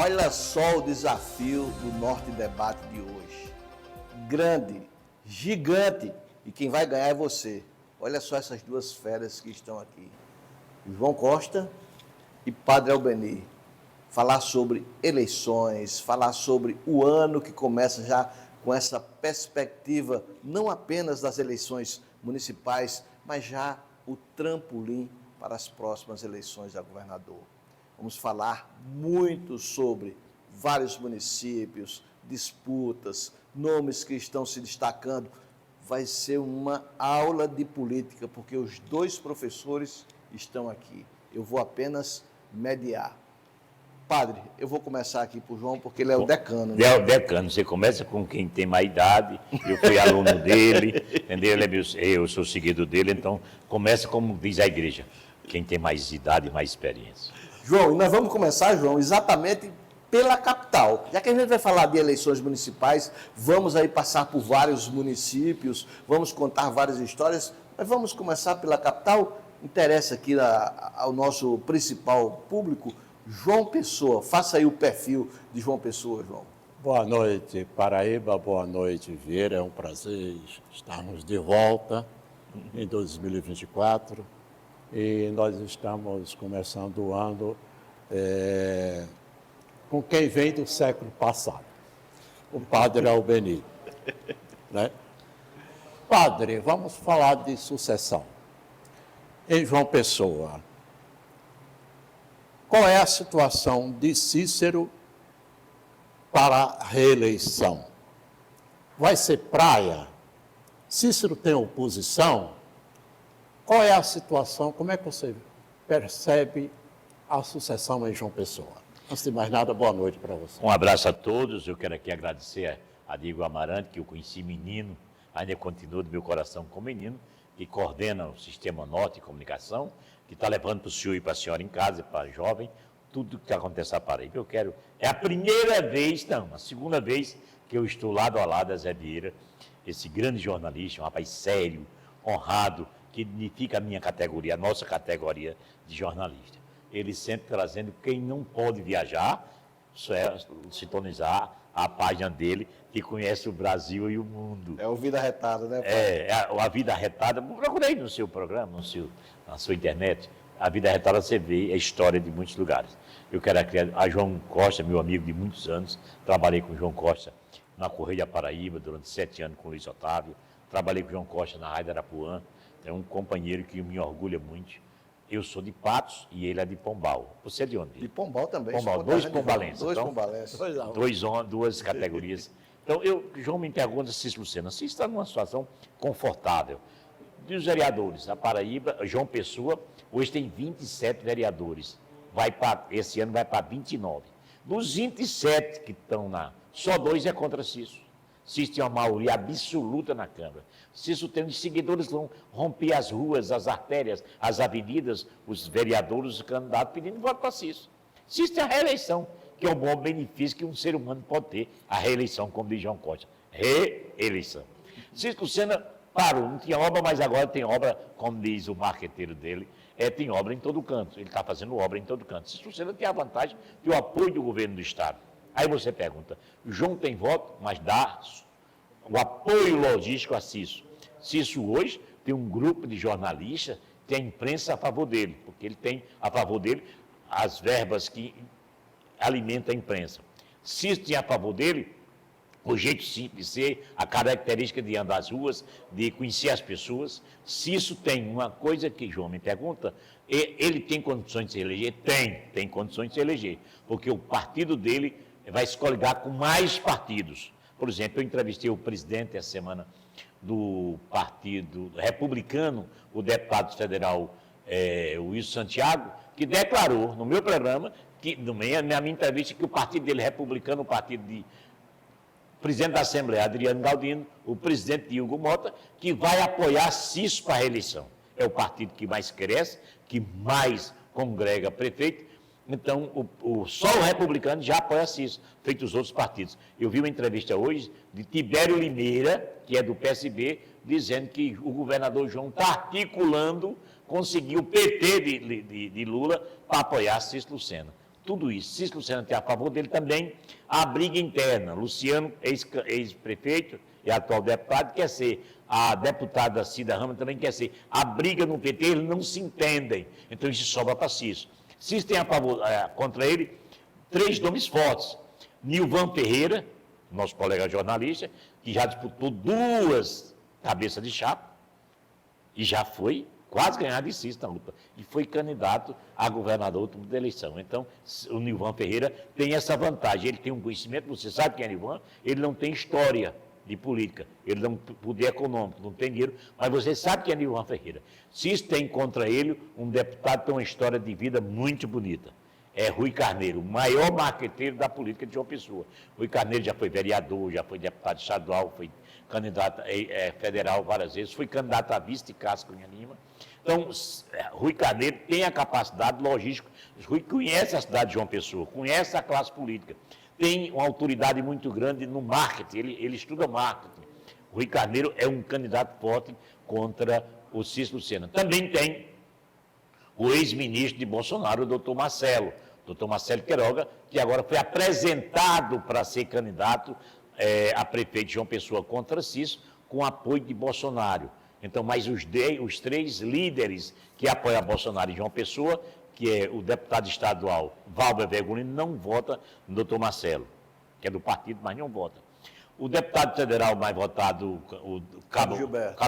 Olha só o desafio do Norte Debate de hoje. Grande, gigante, e quem vai ganhar é você. Olha só essas duas feras que estão aqui. João Costa e Padre Albeni. Falar sobre eleições, falar sobre o ano que começa já com essa perspectiva, não apenas das eleições municipais, mas já o trampolim para as próximas eleições a governador. Vamos falar muito sobre vários municípios, disputas, nomes que estão se destacando. Vai ser uma aula de política, porque os dois professores estão aqui. Eu vou apenas mediar. Padre, eu vou começar aqui por João, porque ele é o decano. Né? É o decano, você começa com quem tem mais idade, eu fui aluno dele, entendeu? Eu sou seguidor dele, então começa como diz a igreja, quem tem mais idade e mais experiência. João, e nós vamos começar, João, exatamente pela capital. Já que a gente vai falar de eleições municipais, vamos aí passar por vários municípios, vamos contar várias histórias, mas vamos começar pela capital. Interessa aqui ao nosso principal público, João Pessoa. Faça aí o perfil de João Pessoa, João. Boa noite, Paraíba. Boa noite, Vieira. É um prazer estarmos de volta em 2024 e nós estamos começando o ano com quem vem do século passado, o Padre Albeni. Né? Padre, vamos falar de sucessão. Em João Pessoa, qual é a situação de Cícero para a reeleição? Vai ser praia? Cícero tem oposição? Qual é a situação? Como é que você percebe a sucessão em João Pessoa? Antes de mais nada, boa noite para você. Um abraço a todos, eu quero aqui agradecer a Diego Amarante, que eu conheci menino, ainda continua do meu coração como menino, que coordena o Sistema Norte de Comunicação, que está levando para o senhor e para a senhora em casa, para o jovem, tudo que acontece na Paraíba. Eu quero, é a primeira vez, não, a segunda vez que eu estou lado a lado a Zé Vieira, esse grande jornalista, um rapaz sério, honrado, que dignifica a minha categoria, a nossa categoria de jornalista. Ele sempre trazendo quem não pode viajar, sintonizar a página dele, que conhece o Brasil e o mundo. É o Vida Retada, né, pai? A Vida Retada, procurei no seu programa, na sua internet, a Vida Retada você vê a história de muitos lugares. Eu quero a João Costa, meu amigo de muitos anos, trabalhei com o João Costa na Correia Paraíba durante 7 anos com o Luiz Otávio, trabalhei com o João Costa na Rádio Arapuã, é um companheiro que me orgulha muito. Eu sou de Patos e ele é de Pombal. Você é de onde? De Pombal também. Pombal, dois pombalenses. Dois pombalenses. Duas categorias. Então, João me pergunta, Cícero Lucena, se está numa situação confortável. Dos vereadores, a Paraíba, João Pessoa, hoje tem 27 vereadores. Esse ano vai para 29. Dos 27 que estão só 2 é contra Cícero. Cícero tem uma maioria absoluta na Câmara. Cícero tem os seguidores que vão romper as ruas, as artérias, as avenidas, os vereadores, os candidatos pedindo voto para Cícero. Cícero tem a reeleição, que é o bom benefício que um ser humano pode ter, a reeleição, como diz João Costa. Reeleição. Cícero Lucena parou, não tinha obra, mas agora tem obra, como diz o marqueteiro dele, tem obra em todo canto. Ele está fazendo obra em todo canto. Cícero Lucena tem a vantagem do apoio do governo do Estado. Aí você pergunta, João tem voto, mas dá o apoio logístico a Cícero. Cícero hoje tem um grupo de jornalistas, tem a imprensa a favor dele, porque ele tem a favor dele as verbas que alimentam a imprensa. Cícero tem a favor dele o jeito simples de ser, a característica de andar as ruas, de conhecer as pessoas. Cícero tem uma coisa que João me pergunta, ele tem condições de se eleger? Tem condições de se eleger, porque o partido dele vai se coligar com mais partidos. Por exemplo, eu entrevistei o presidente essa semana do Partido Republicano, o deputado federal Wilson Santiago, que declarou no meu programa, na minha entrevista, que o partido dele republicano, o partido de presidente da Assembleia, Adriano Galdino, o presidente Hugo Mota, que vai apoiar Cícero para a reeleição. É o partido que mais cresce, que mais congrega prefeito. Então, só o republicano já apoia Cícero, feito os outros partidos. Eu vi uma entrevista hoje de Tibério Limeira, que é do PSB, dizendo que o governador João está articulando, conseguiu o PT de Lula para apoiar Cícero Lucena. tudo isso. Cícero Lucena tem a favor dele também a briga interna. Luciano, ex-prefeito e atual deputado, quer ser. A deputada Cida Rama também quer ser. A briga no PT, eles não se entendem. Então isso sobra para Cícero. Cícero tem a favor, contra ele 3 nomes fortes. Nilvan Ferreira, nosso colega jornalista, que já disputou 2 cabeças de chapa e já foi quase ganhar de Cícero na luta. E foi candidato a governador da eleição. Então, o Nilvan Ferreira tem essa vantagem. Ele tem um conhecimento, você sabe quem é Nilvan, ele não tem história de política, ele não tem poder econômico, não tem dinheiro, mas você sabe quem é Nilvan Ferreira. Cícero tem contra ele um deputado que tem uma história de vida muito bonita. É Rui Carneiro, o maior marqueteiro da política de João Pessoa. Rui Carneiro já foi vereador, já foi deputado estadual, foi candidato federal várias vezes, foi candidato a vice de Cássio Cunha Lima. Então, Rui Carneiro tem a capacidade logística, Rui conhece a cidade de João Pessoa, conhece a classe política, tem uma autoridade muito grande no marketing, ele estuda marketing. Rui Carneiro é um candidato forte contra o Cícero Lucena. Também tem o ex-ministro de Bolsonaro, o doutor Marcelo Queiroga, que agora foi apresentado para ser candidato a prefeito de João Pessoa contra Cícero, com apoio de Bolsonaro. Então, mas os 3 líderes que apoiam a Bolsonaro e João Pessoa, que é o deputado estadual Valber Vergulino, não vota no doutor Marcelo, que é do partido, mas não vota. O deputado federal mais votado, o Cabo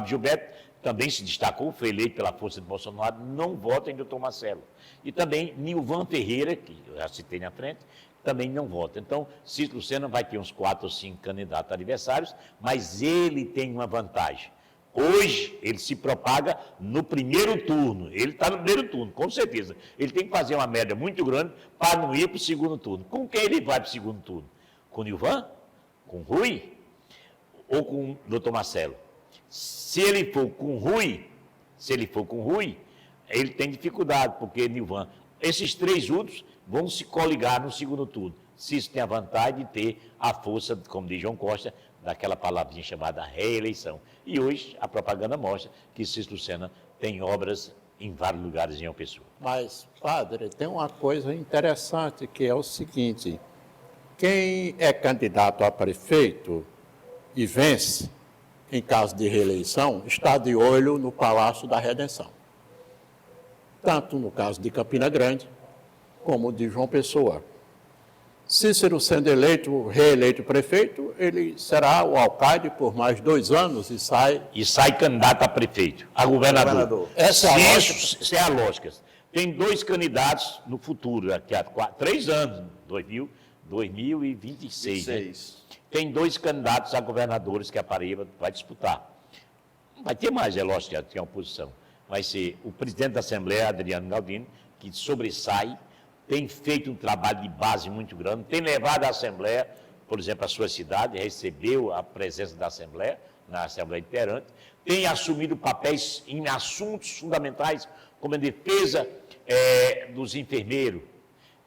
Gilberto, também se destacou, foi eleito pela força de Bolsonaro, não vota em doutor Marcelo. E também Nilvan Ferreira, que eu já citei na frente, também não vota. Então, Cícero Lucena vai ter uns 4 ou 5 candidatos adversários, mas ele tem uma vantagem. Hoje, ele se propaga no primeiro turno. Ele está no primeiro turno, com certeza. Ele tem que fazer uma média muito grande para não ir para o segundo turno. Com quem ele vai para o segundo turno? Com o Nilvan? Com o Rui? Ou com o doutor Marcelo? Se ele for com o Rui, ele tem dificuldade, porque Nilvan, esses 3 outros vão se coligar no segundo turno. Cícero tem a vantagem de ter a força, como diz João Costa, daquela palavrinha chamada reeleição. E hoje a propaganda mostra que Cícero Lucena tem obras em vários lugares em João Pessoa. Mas, padre, tem uma coisa interessante que é o seguinte: quem é candidato a prefeito e vence, em caso de reeleição, está de olho no Palácio da Redenção. Tanto no caso de Campina Grande, como de João Pessoa. Cícero sendo reeleito prefeito, ele será o alcaide por mais 2 anos e sai candidato a prefeito, a governador. Essa é a lógica. Tem 2 candidatos no futuro, daqui a 3 anos, 2026. Né? Tem 2 candidatos a governadores que a Paraíba vai disputar. Vai ter mais, é lógico que tem oposição. Vai ser o presidente da Assembleia, Adriano Galdino, que sobressai, tem feito um trabalho de base muito grande, tem levado a Assembleia, por exemplo, a sua cidade, recebeu a presença da Assembleia, na Assembleia Iterante, tem assumido papéis em assuntos fundamentais, como a defesa dos enfermeiros,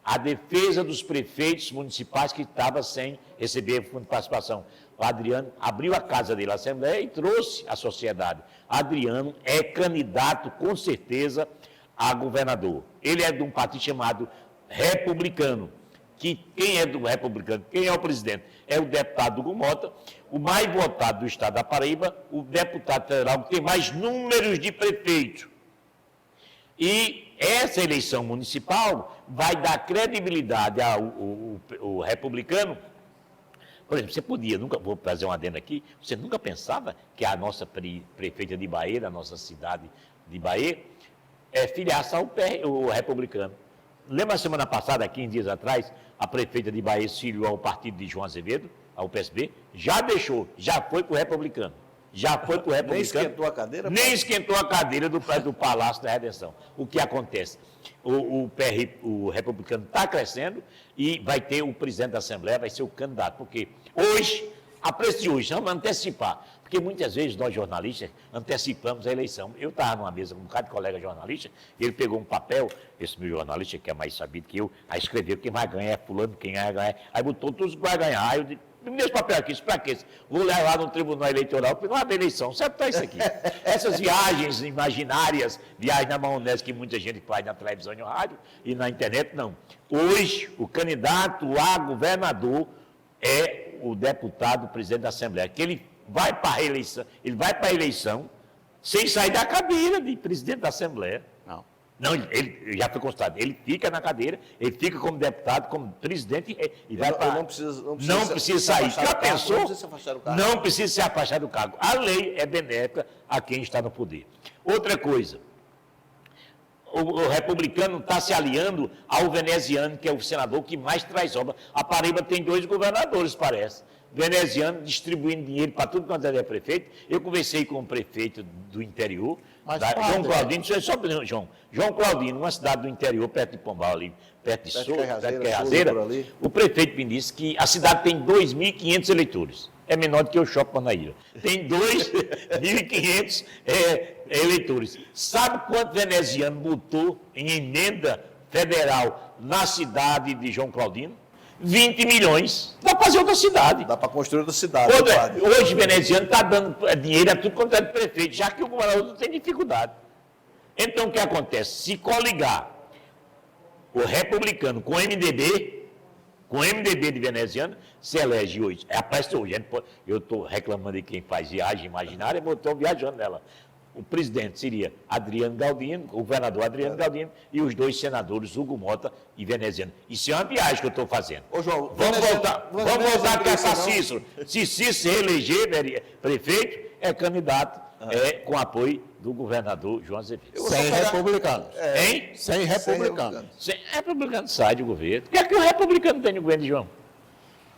a defesa dos prefeitos municipais que estavam sem receber fundo de participação. O Adriano abriu a casa dele, a Assembleia, e trouxe a sociedade. Adriano é candidato, com certeza, a governador. Ele é de um partido chamado Republicano, que quem é do Republicano, quem é o presidente? É o deputado Hugo Mota, o mais votado do estado da Paraíba, o deputado federal que tem mais números de prefeitos. E essa eleição municipal vai dar credibilidade ao republicano. Por exemplo, você podia, vou fazer um adendo aqui, você nunca pensava que a nossa prefeita de Bahia, a nossa cidade de Bahia, filiasse ao republicano. Lembra a semana passada, 15 dias atrás, a prefeita de Bahia se filiou ao partido de João Azevedo, ao PSB, já deixou, já foi para o republicano. Nem esquentou a cadeira? Nem esquentou a cadeira do Palácio da Redenção. O que acontece? O republicano está crescendo e vai ter o presidente da Assembleia, vai ser o candidato. Porque hoje, a preço de hoje, vamos antecipar. Porque muitas vezes nós jornalistas antecipamos a eleição. Eu estava numa mesa com um bocado de colega jornalista, e ele pegou um papel, esse meu jornalista, que é mais sabido que eu, aí escreveu quem vai ganhar é fulano, quem vai ganhar. Aí botou todos que vai ganhar. Aí eu disse, Me deixa o papel aqui, isso para quê? Vou levar no tribunal eleitoral, porque não há eleição, certo? Tá isso aqui. Essas viagens imaginárias, viagens na maionese que muita gente faz na televisão e no rádio e na internet, não. Hoje, o candidato a governador é o deputado presidente da Assembleia, que ele vai para a eleição, sem sair da cadeira de presidente da Assembleia. Não, ele já foi constatado. Ele fica na cadeira, ele fica como deputado, como presidente e vai para... Não precisa sair. Já pensou? Não precisa se afastar do cargo. Não precisa se afastar do cargo. A lei é benéfica a quem está no poder. Outra coisa, o republicano está se aliando ao veneziano, que é o senador que mais traz obra. A Paraíba tem 2 governadores, parece. Veneziano distribuindo dinheiro para tudo quanto é prefeito. Eu conversei com o prefeito do interior, João Claudino, João Claudino, uma cidade do interior, perto de Pombal, ali, perto de Carrazeira, o prefeito me disse que a cidade tem 2.500 eleitores. É menor do que o Shopping Parnaíba. Tem 2.500 eleitores. Sabe quanto veneziano botou em emenda federal na cidade de João Claudino? 20 milhões. Dá para fazer outra cidade. Dá para construir outra cidade. Hoje, o veneziano está dando dinheiro a tudo quanto é de prefeito, já que o governador não tem dificuldade. Então, o que acontece? Se coligar o republicano com o MDB de veneziano, se elege hoje. Aparece hoje. Eu estou reclamando de quem faz viagem imaginária, eu estou viajando nela. O presidente seria Adriano Galdino, o governador Adriano Galdino, e os 2 senadores, Hugo Mota e Veneziano. Isso é uma viagem que eu estou fazendo. Ô, João, vamos voltar aqui para Cícero. Se Cícero se reeleger prefeito, é candidato com apoio do governador João Azevedo. Sem republicanos. Hein? Sem republicanos. Sem republicano sai do governo. O que é que o republicano tem no governo de João?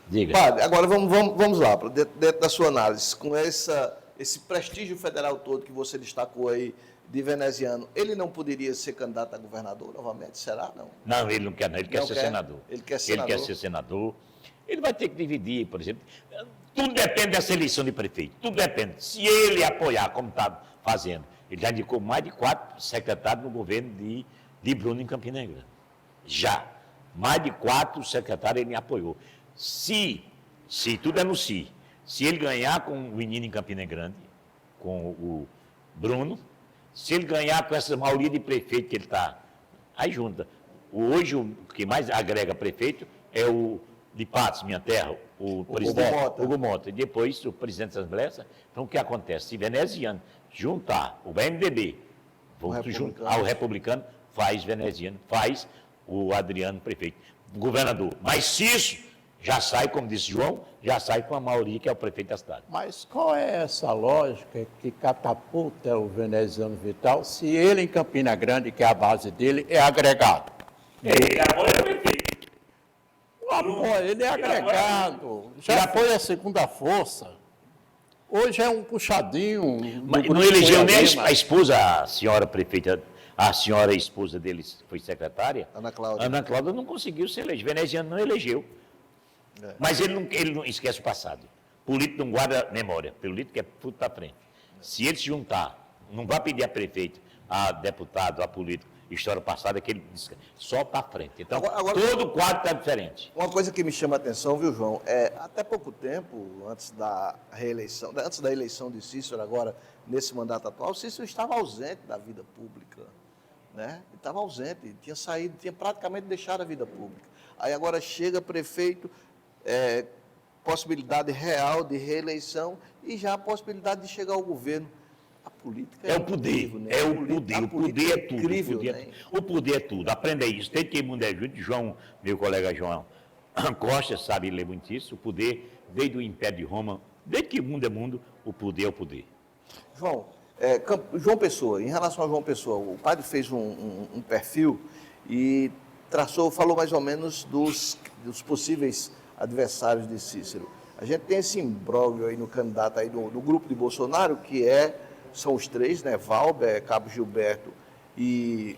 Diga. Padre, agora vamos lá, dentro da sua análise, com esse prestígio federal todo que você destacou aí de veneziano, ele não poderia ser candidato a governador novamente? Será? Não. Não, ele não quer, não. Ele quer ser senador. Ele quer ser senador. Ele vai ter que dividir, por exemplo. Tudo depende dessa eleição de prefeito. Tudo depende. Se ele apoiar, como está fazendo, ele já indicou mais de 4 secretários no governo de Bruno em Campina Grande. Já. Mais de 4 secretários ele apoiou. Se tudo é no se ele ganhar com o menino em Campina Grande, com o Bruno, se ele ganhar com essa maioria de prefeito que ele está, aí junta. Hoje, o que mais agrega prefeito é o de Patos, minha terra, o presidente Hugo Mota. E depois o presidente da Assembleia. Então, o que acontece? Se veneziano juntar o MDB, ao republicano, faz veneziano, faz o Adriano prefeito, governador. Mas se isso já sai, como disse João, já sai com a maioria que é o prefeito da cidade. Mas qual é essa lógica que catapulta o veneziano Vital se ele em Campina Grande, que é a base dele, é agregado? Ele apoia o prefeito. Ele é agregado. Já foi a segunda força. Hoje é um puxadinho. Mas não elegeu nem a esposa, a senhora prefeita, a senhora esposa dele foi secretária. Ana Cláudia. Ana Cláudia não conseguiu se eleger. Veneziano não elegeu. Mas ele não esquece o passado. Político não guarda memória. Político é tudo para frente. Se ele se juntar, não vai pedir a prefeito, a deputado, a político, história passada, que ele só para frente. Então, todo o quadro está diferente. Uma coisa que me chama a atenção, viu, João, até pouco tempo, antes da reeleição, antes da eleição de Cícero, agora, nesse mandato atual, Cícero estava ausente da vida pública. Né? Ele estava ausente, tinha saído, tinha praticamente deixado a vida pública. Aí agora chega prefeito, possibilidade real de reeleição e já a possibilidade de chegar ao governo. A política é o poder, incrível, né? O poder é tudo. Incrível, o poder é tudo. Aprenda isso. Desde que o mundo é justo, João, meu colega João Costa sabe ler muito isso. O poder, desde o Império de Roma, desde que o mundo é mundo, o poder é o poder. João, João Pessoa, em relação a João Pessoa, o padre fez um perfil e falou mais ou menos dos possíveis adversários de Cícero. A gente tem esse imbróglio aí no candidato aí do grupo de Bolsonaro, que são os 3, né? Valber, Cabo Gilberto e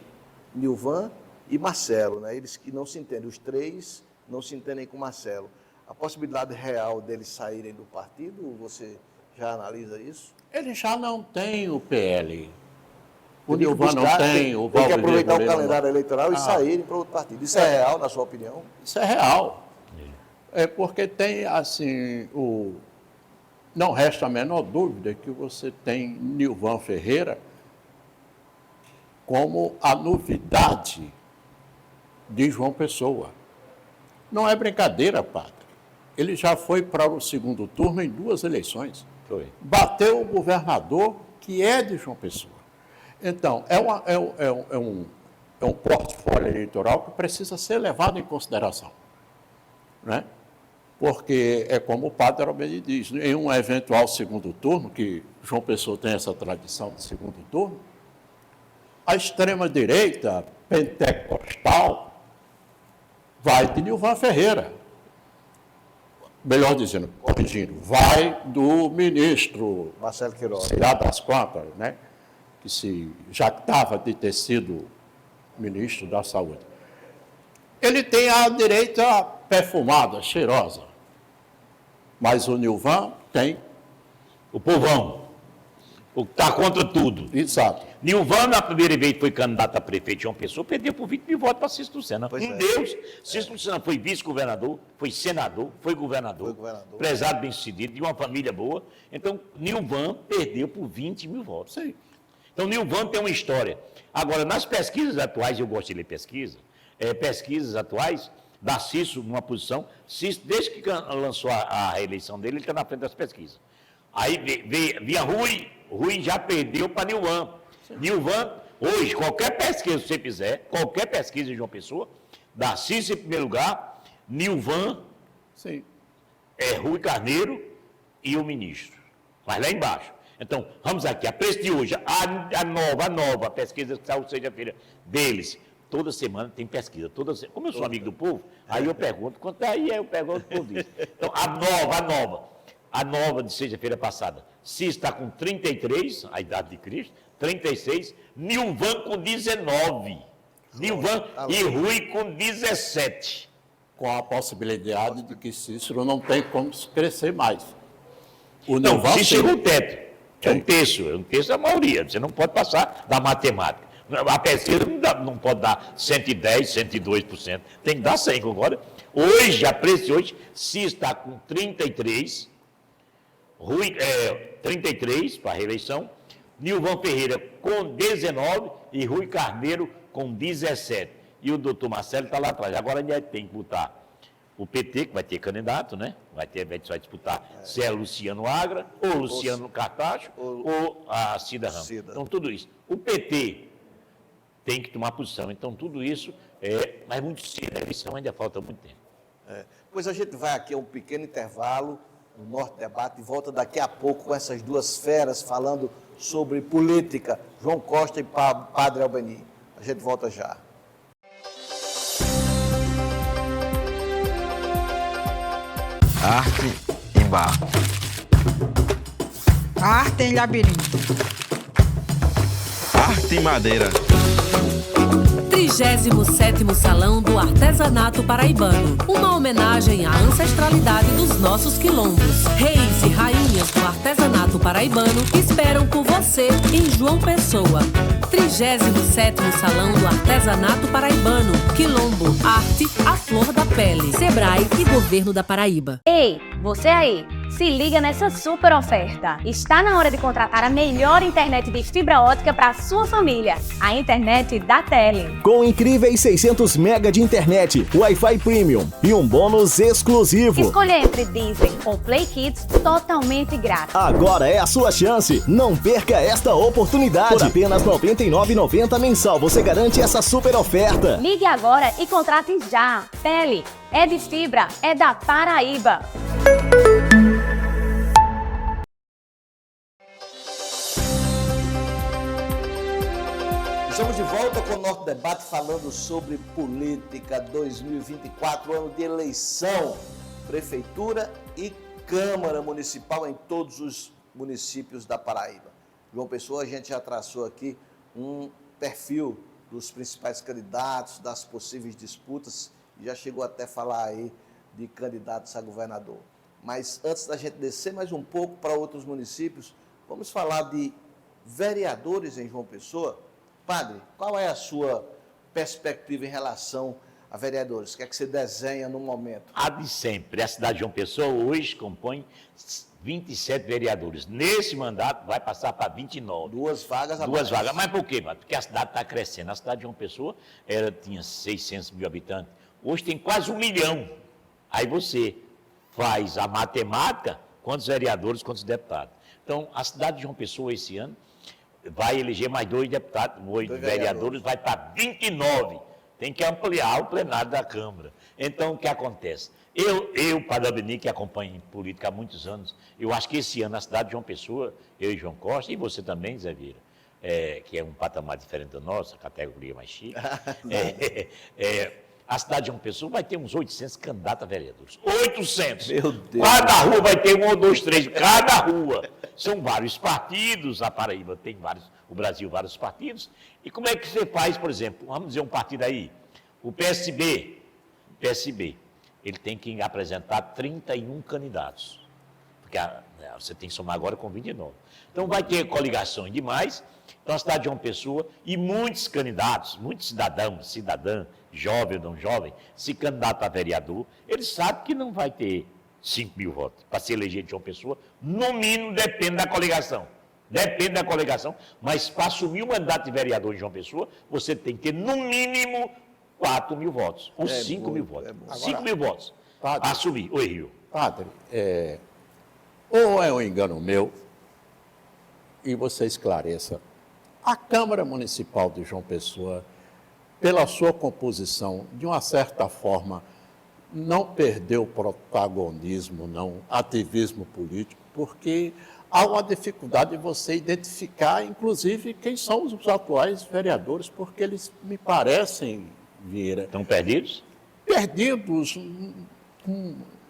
Nilvan e Marcelo, né? Eles que não se entendem, os 3 não se entendem com Marcelo. A possibilidade real deles saírem do partido, você já analisa isso? Ele já não tem o PL. O Nilvan não tem, o Valber. Tem que aproveitar o calendário eleitoral e saírem para outro partido. Isso é real, na sua opinião? Isso é real. É porque tem, assim, não resta a menor dúvida que você tem Nilvan Ferreira como a novidade de João Pessoa. Não é brincadeira, padre. Ele já foi para o segundo turno em 2 eleições. Foi. Bateu o governador, que é de João Pessoa. Então, é um portfólio eleitoral que precisa ser levado em consideração, né? Porque é como o padre Albeni diz, em um eventual segundo turno, que João Pessoa tem essa tradição de segundo turno, a extrema-direita pentecostal vai de Nilvan Ferreira. Melhor dizendo, corrigindo, vai do ministro Marcelo Queiroz. sei lá das quantas, né? Que se jactava de ter sido ministro da Saúde. Ele tem a direita perfumada, cheirosa. Mas o Nilvan tem. O povão. O que está contra tudo. Exato. Nilvan, na primeira vez que foi candidato a prefeito de João Pessoa, perdeu por 20 mil votos para Cícero Lucena. Pois é. Deus. Cícero Lucena foi vice-governador, foi senador, foi governador. Prezado, bem-sucedido, de uma família boa. Então, Nilvan perdeu por 20 mil votos. Sim. Então, Nilvan tem uma história. Agora, nas pesquisas atuais, eu gosto de ler pesquisas atuais, dá Cícero numa posição, Cícero, desde que lançou a reeleição dele, ele está na frente das pesquisas. Aí via Rui já perdeu para Nilvan. Nilvan, hoje, qualquer pesquisa que você fizer, qualquer pesquisa de João Pessoa, dá Cícero em primeiro lugar, Nilvan, Sim. Rui Carneiro e o ministro. Mas lá embaixo. Então, vamos aqui, a preço de hoje, a nova pesquisa que saiu sexta-feira deles. Toda semana tem pesquisa. Como eu sou amigo do povo, aí eu pergunto, quanto aí eu pergunto o povo diz. Então, a nova de sexta-feira passada. Cícero está com 33, a idade de Cristo, 36, Nilvan com 19. Nilvan e Rui com 17. Com a possibilidade de que Cícero não tem como crescer mais. O Não, Nilvan se chega tem. um teto. É um terço da maioria. Você não pode passar da matemática. A pesquisa não pode dar 110%, 102%. Tem que dar 100%, concorda? Hoje, a preço de hoje, Cícero está com 33, 33 para a reeleição, Nilvan Ferreira com 19 e Rui Carneiro com 17. E o doutor Marcelo está lá atrás. Agora ele tem que botar o PT, que vai ter candidato, né? Vai disputar se é Luciano Agra, ou Luciano Cartacho, ou a Cida Ramos. Então, tudo isso. O PT tem que tomar posição. Então, tudo isso mas muito cedo. A eleição ainda falta muito tempo. Pois a gente vai aqui a um pequeno intervalo no Norte Debate e volta daqui a pouco com essas duas feras falando sobre política, João Costa e Padre Albeni. A gente volta já. Arte em barro. Arte em labirinto. Arte em madeira. 37º Salão do Artesanato Paraibano. Uma homenagem à ancestralidade dos nossos quilombos. Reis e rainhas do artesanato paraibano esperam por você em João Pessoa. 37º Salão do Artesanato Paraibano. Quilombo, arte, a flor da pele. Sebrae e Governo da Paraíba. Ei, você aí, se liga nessa super oferta. Está na hora de contratar a melhor internet de fibra ótica para a sua família. A internet da Tele. Com incríveis 600 MB de internet, Wi-Fi Premium e um bônus exclusivo. Escolha entre Disney ou Play Kids totalmente grátis. Agora é a sua chance. Não perca esta oportunidade. Por apenas R$ 99,90 mensal, você garante essa super oferta. Ligue agora e contrate já. Tele é de fibra, é da Paraíba. Estamos de volta com o Norte Debate falando sobre política 2024, ano de eleição, prefeitura e Câmara Municipal em todos os municípios da Paraíba. João Pessoa, a gente já traçou aqui um perfil dos principais candidatos, das possíveis disputas, e já chegou até a falar aí de candidatos a governador. Mas antes da gente descer mais um pouco para outros municípios, vamos falar de vereadores em João Pessoa. Padre, qual é a sua perspectiva em relação a vereadores? O que é que você desenha no momento? A de sempre. A cidade de João Pessoa hoje compõe 27 vereadores. Nesse mandato vai passar para 29. 2 vagas a Duas mais. vagas. Mas por quê? Porque a cidade está crescendo. A cidade de João Pessoa tinha 600 mil habitantes. Hoje tem quase 1 milhão. Aí você faz a matemática, quantos vereadores, quantos deputados. Então, a cidade de João Pessoa, esse ano, vai eleger mais 2 deputados, 8 vereadores, vai para 29. Tem que ampliar o plenário da Câmara. Então, o que acontece? Eu Padre Abeni, que acompanho política há muitos anos, eu acho que esse ano a cidade de João Pessoa, eu e João Costa, e você também, Zé Vieira, que é um patamar diferente do nosso, a categoria mais chique, a cidade de João Pessoa vai ter uns 800 candidatos a vereadores. 800! Meu Deus! Cada rua vai ter 1 ou 2, 3, cada rua. São vários partidos, a Paraíba tem vários, o Brasil vários partidos. E como é que você faz, por exemplo, vamos dizer um partido aí, o PSB, ele tem que apresentar 31 candidatos. Porque você tem que somar agora com 29. Então vai ter coligações demais. Então a cidade de João Pessoa e muitos candidatos, muitos cidadã, jovem ou não jovem, se candidata a vereador, ele sabe que não vai ter 5 mil votos para se eleger de João Pessoa, no mínimo depende da coligação. Depende da coligação, mas para assumir o mandato de vereador em João Pessoa, você tem que ter no mínimo 4 mil votos, ou 5 mil votos. 5 mil votos para assumir. Oi, Rio. Padre, ou é um engano meu, e você esclareça, a Câmara Municipal de João Pessoa, pela sua composição, de uma certa forma, não perdeu protagonismo, não, ativismo político, porque há uma dificuldade de você identificar, inclusive, quem são os atuais vereadores, porque eles me parecem, Vieira... Estão perdidos? Perdidos,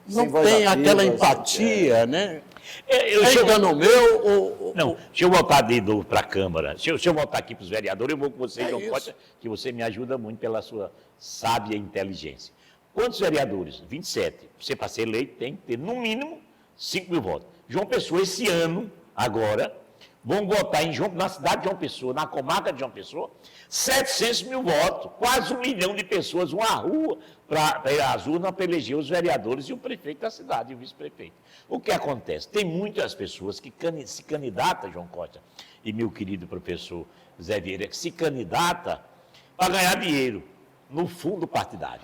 não voz tem ativa, aquela empatia, né? Eu engano meu... Não, deixa eu voltar de novo para a Câmara. Deixa eu voltar aqui para os vereadores, eu vou com você, João isso. Costa, que você me ajuda muito pela sua sábia inteligência. Quantos vereadores? 27. Você, para ser eleito, tem que ter, no mínimo, 5 mil votos. João Pessoa, esse ano, agora, vão votar na cidade de João Pessoa, na comarca de João Pessoa, 700 mil votos, quase 1 milhão de pessoas, uma rua para as urnas para eleger os vereadores e o prefeito da cidade e o vice-prefeito. O que acontece? Tem muitas pessoas que se candidatam, João Costa, e meu querido professor Zé Vieira, que se candidata para ganhar dinheiro no fundo partidário.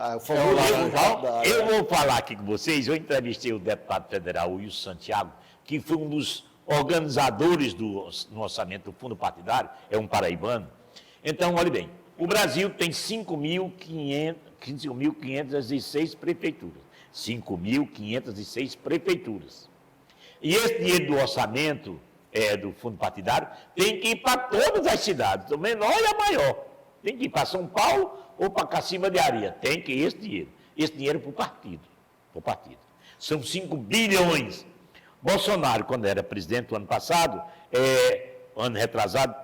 Eu vou falar aqui com vocês, eu entrevistei o deputado federal Wilson Santiago, que foi um dos organizadores no orçamento do fundo partidário, é um paraibano. Então, olhe bem, o Brasil tem 5.506 prefeituras. 5.506 prefeituras. E esse dinheiro do orçamento do fundo partidário tem que ir para todas as cidades, do menor e a maior. Tem que ir para São Paulo ou para Cacimba de Areia. Tem que ir esse dinheiro. Esse dinheiro é para o partido. São 5 bilhões. Bolsonaro, quando era presidente do ano passado, ano retrasado,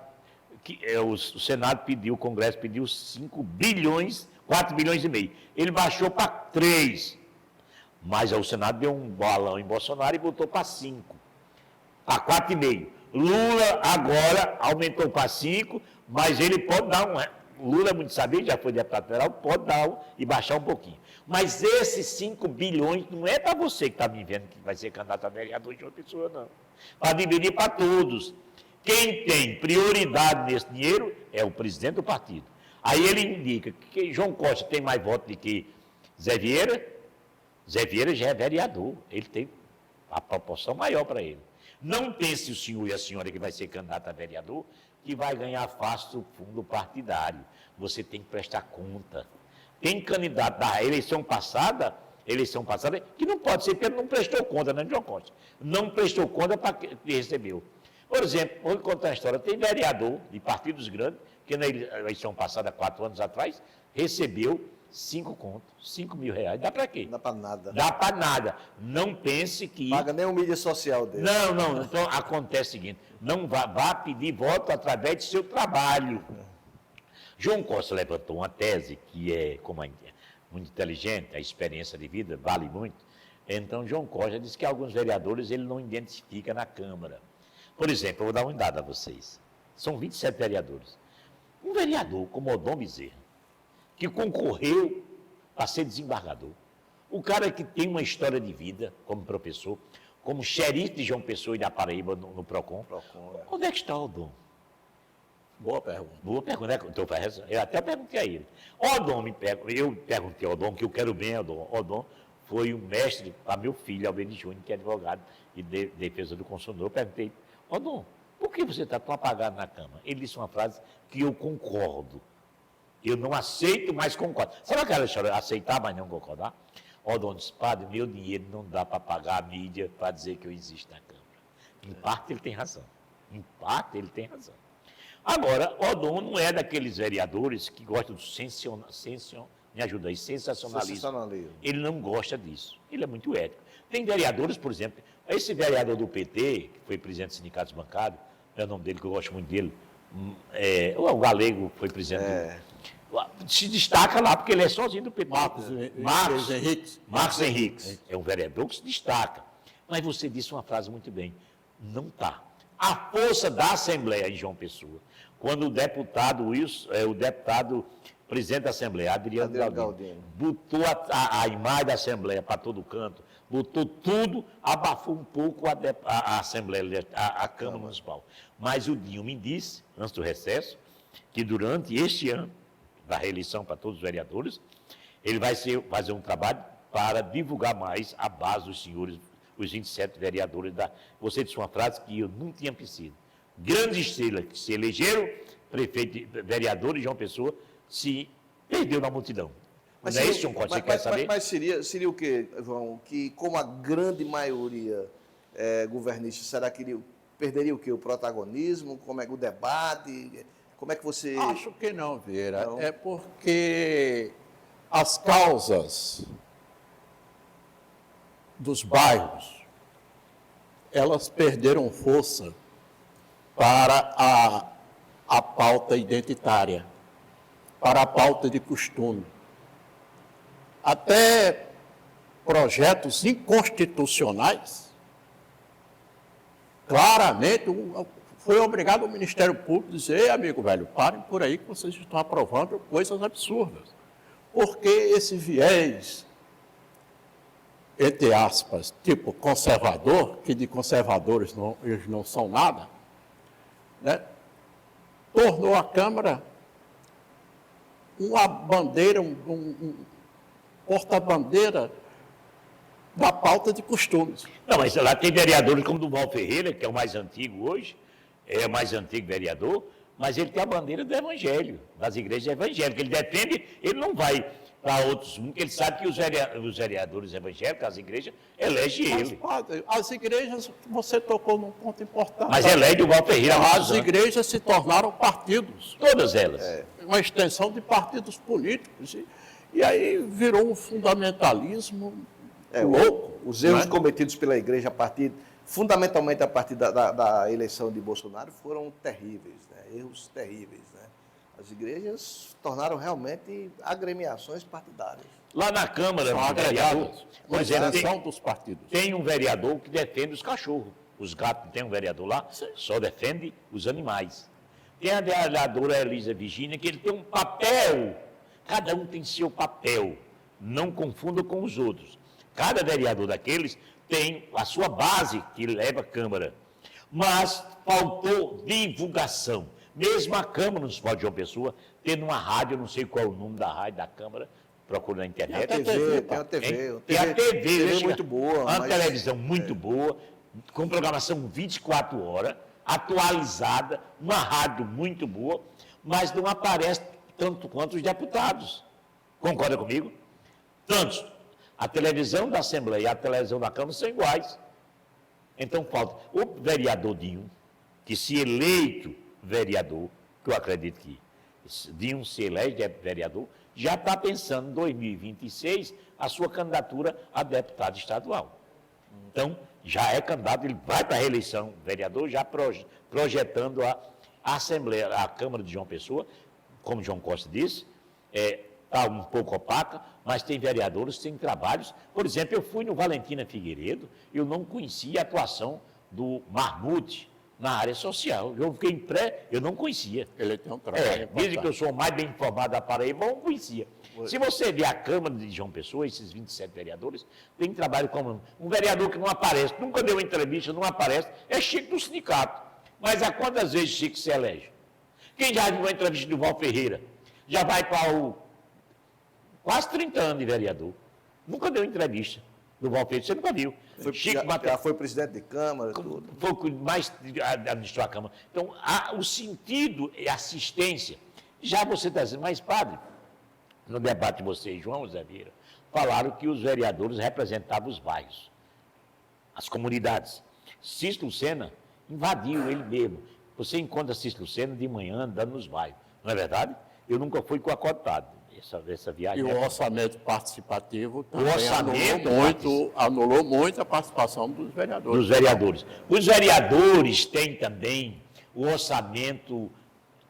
o Senado pediu, o Congresso pediu 5 bilhões, 4 bilhões e meio. Ele baixou para 3. Mas o Senado deu um balão em Bolsonaro e botou para 5. Para 4,5. Lula agora aumentou para 5, mas ele pode dar Lula é muito sabido, já foi deputado federal, pode dar e baixar um pouquinho. Mas esses 5 bilhões não é para você que está me vendo que vai ser candidato a vereador de uma pessoa, não. Para dividir para todos. Quem tem prioridade nesse dinheiro é o presidente do partido. Aí ele indica que João Costa tem mais votos do que Zé Vieira. Zé Vieira já é vereador, ele tem a proporção maior para ele. Não pense o senhor e a senhora que vai ser candidato a vereador que vai ganhar fácil o fundo partidário. Você tem que prestar conta. Tem candidato da eleição passada, que não pode ser porque ele não prestou conta, né, João Costa? Não prestou conta para que recebeu. Por exemplo, vou contar uma história, tem vereador de partidos grandes, que na eleição passada, 4 anos atrás, recebeu 5 mil reais. Dá para quê? Não dá para nada. Dá para nada. Não pense que... Paga nem o mídia social dele. Não. Então, acontece o seguinte, não vá pedir voto através do seu trabalho. João Costa levantou uma tese que é, como é muito inteligente, a experiência de vida vale muito. Então, João Costa disse que alguns vereadores ele não identifica na Câmara. Por exemplo, eu vou dar um dado a vocês. São 27 vereadores. Um vereador como Odom Bezerra, que concorreu para ser desembargador. O cara que tem uma história de vida como professor, como xerife de João Pessoa e da Paraíba no PROCON. Onde é que está o Odon? Boa pergunta. Boa pergunta, né? Eu até perguntei a ele. Odon, eu perguntei ao Odon, que eu quero bem ao Odon. Odon foi o mestre para meu filho, Albeni Júnior, que é advogado e de defesa do consumidor. Eu perguntei, Odon, por que você está tão apagado na cama? Ele disse uma frase que eu concordo. Eu não aceito, mas concordo. Sabe aquela história, aceitar, mas não concordar? Odon disse, padre, meu dinheiro não dá para pagar a mídia para dizer que eu existo na Câmara. Em parte ele tem razão. Em parte ele tem razão. Agora, Odon não é daqueles vereadores que gostam do sensacionalismo. Ele não gosta disso. Ele é muito ético. Tem vereadores, por exemplo, esse vereador do PT, que foi presidente do sindicato bancário, é o nome dele, que eu gosto muito dele, o Galego foi presidente se destaca lá, porque ele é sozinho do PT. Marcos Henriques. É um vereador que se destaca. Mas você disse uma frase muito bem. Não está. A força da Assembleia em João Pessoa, quando o deputado presidente da Assembleia, Adriano Galdino, botou a imagem da Assembleia para todo canto, botou tudo, abafou um pouco a Assembleia, a Câmara Municipal. Mas o Dinho me disse, antes do recesso, que durante este ano, da reeleição para todos os vereadores, ele vai fazer um trabalho para divulgar mais a base dos senhores, os 27 vereadores. Você disse uma frase que eu não tinha pensado. Grandes estrelas que se elegeram, prefeito, vereadores de João Pessoa, se perdeu na multidão. Mas não é isso, João Costa, você quer saber? Mas seria o quê, João? Que como a grande maioria governista, será que perderia o quê? O protagonismo? Como é o debate? Como é que você... Acho que não, Vieira. Não. É porque as causas dos bairros, elas perderam força para a pauta identitária, para a pauta de costume. Até projetos inconstitucionais, claramente, foi obrigado o Ministério Público a dizer, amigo velho, parem por aí que vocês estão aprovando coisas absurdas. Porque esse viés, entre aspas, tipo conservador, que de conservadores eles não são nada, né, tornou a Câmara uma bandeira, um porta-bandeira da pauta de costumes. Não, mas lá tem vereadores como o Duval Ferreira, que é o mais antigo hoje, é o mais antigo vereador, mas ele tem a bandeira do evangelho, das igrejas evangélicas. Ele defende, ele não vai para outros mundos, ele sabe que os vereadores evangélicos, as igrejas, elegem ele. Padre, as igrejas, você tocou num ponto importante. Mas elege o Duval Ferreira. As igrejas se tornaram partidos. Todas elas. Uma extensão de partidos políticos. E aí virou um fundamentalismo louco. Os erros cometidos pela igreja fundamentalmente a partir da eleição de Bolsonaro foram terríveis, né? Erros terríveis, né? As igrejas tornaram realmente agremiações partidárias. Lá na Câmara, por exemplo, dos partidos. Tem um vereador que defende os cachorros. Os gatos, tem um vereador lá, só defende os animais. Tem a vereadora Elisa Virgínia, que ele tem um papel. Cada um tem seu papel. Não confunda com os outros. Cada vereador daqueles tem a sua base que leva à Câmara. Mas faltou divulgação. Mesmo a Câmara Municipal de João Pessoa, tendo uma rádio, não sei qual é o nome da rádio da Câmara, procura na internet. Tem a TV. Tem a TV muito boa. Uma televisão muito boa, com programação 24 horas, atualizada, uma rádio muito boa, mas não aparece tanto quanto os deputados. Concorda comigo? Tantos. A televisão da Assembleia e a televisão da Câmara são iguais. Então falta. O vereador Dinho, que se eleito vereador, que eu acredito que Dinho se elege vereador, já está pensando em 2026 a sua candidatura a deputado estadual. Então, já é candidato, ele vai para a reeleição vereador, já projetando a Assembleia, a Câmara de João Pessoa, como o João Costa disse, está um pouco opaca, mas tem vereadores que têm trabalhos. Por exemplo, eu fui no Valentina Figueiredo, eu não conhecia a atuação do Marmute na área social. Eu fiquei em pré, eu não conhecia. Ele tem um trabalho Dizem que eu sou o mais bem informado da Paraíba, eu não conhecia. Se você ver a Câmara de João Pessoa, esses 27 vereadores, tem trabalho como um vereador que não aparece, nunca deu entrevista, não aparece, é Chico do sindicato. Mas há quantas vezes Chico se elege? Quem já viu a entrevista do Val Ferreira? Já vai para quase 30 anos de vereador. Nunca deu entrevista do Val Ferreira, você nunca viu. Já foi presidente de Câmara, tudo. Foi o que mais administrou a Câmara. Então, o sentido é assistência. Já você está dizendo, mas padre, no debate de vocês, João Zé Vieira, falaram que os vereadores representavam os bairros, as comunidades. Cícero Lucena invadiu ele mesmo. Você encontra Cícero Lucena de manhã andando nos bairros, não é verdade? Eu nunca fui com acotado essa viagem. E o orçamento participativo também orçamento anulou muito a participação dos vereadores. Dos vereadores. Os vereadores têm também o orçamento,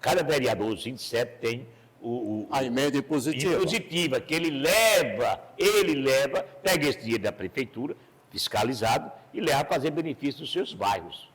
cada vereador, os 27, tem a emenda impositiva. Impositiva, que ele leva, pega esse dinheiro da prefeitura, fiscalizado, e leva a fazer benefício dos seus bairros.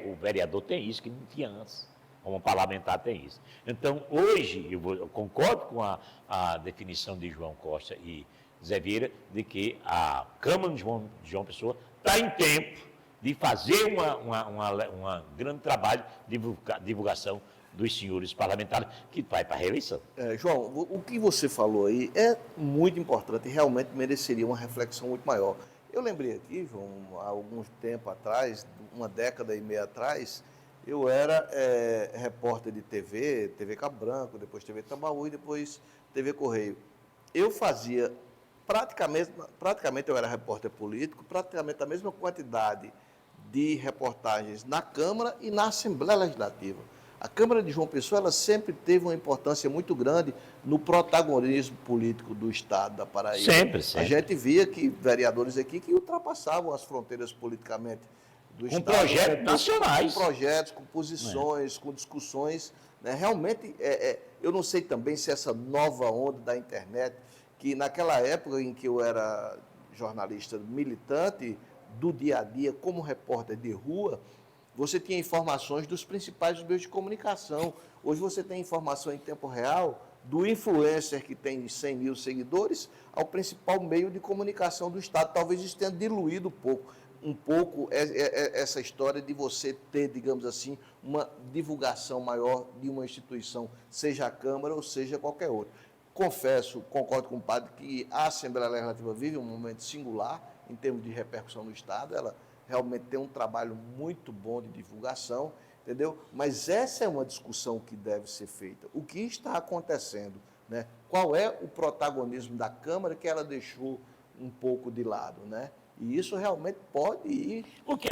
O vereador tem isso, que não tinha antes. Como parlamentar tem isso. Então, hoje, eu concordo com a definição de João Costa e Zé Vieira, de que a Câmara de João Pessoa está em tempo de fazer um grande trabalho de divulgação dos senhores parlamentares, que vai para a reeleição. João, o que você falou aí é muito importante e realmente mereceria uma reflexão muito maior. Eu lembrei aqui, João, há algum tempo atrás, uma década e meia atrás, eu era repórter de TV Cabo Branco, depois TV Tambaú e depois TV Correio. Eu fazia praticamente eu era repórter político, praticamente a mesma quantidade de reportagens na Câmara e na Assembleia Legislativa. A Câmara de João Pessoa ela sempre teve uma importância muito grande no protagonismo político do Estado da Paraíba. Sempre. A gente via que vereadores aqui que ultrapassavam as fronteiras politicamente do Estado. Com projetos nacionais. Com projetos, com posições, com discussões. Né? Realmente, eu não sei também se essa nova onda da internet, que naquela época em que eu era jornalista militante do dia a dia, como repórter de rua, você tinha informações dos principais meios de comunicação. Hoje você tem informação em tempo real do influencer que tem 100 mil seguidores ao principal meio de comunicação do Estado. Talvez isso tenha diluído um pouco essa história de você ter, digamos assim, uma divulgação maior de uma instituição, seja a Câmara ou seja qualquer outra. Confesso, concordo com o padre, que a Assembleia Legislativa vive um momento singular em termos de repercussão no Estado. Ela realmente tem um trabalho muito bom de divulgação, entendeu? Mas essa é uma discussão que deve ser feita. O que está acontecendo, né? Qual é o protagonismo da Câmara que ela deixou um pouco de lado, né? E isso realmente pode ir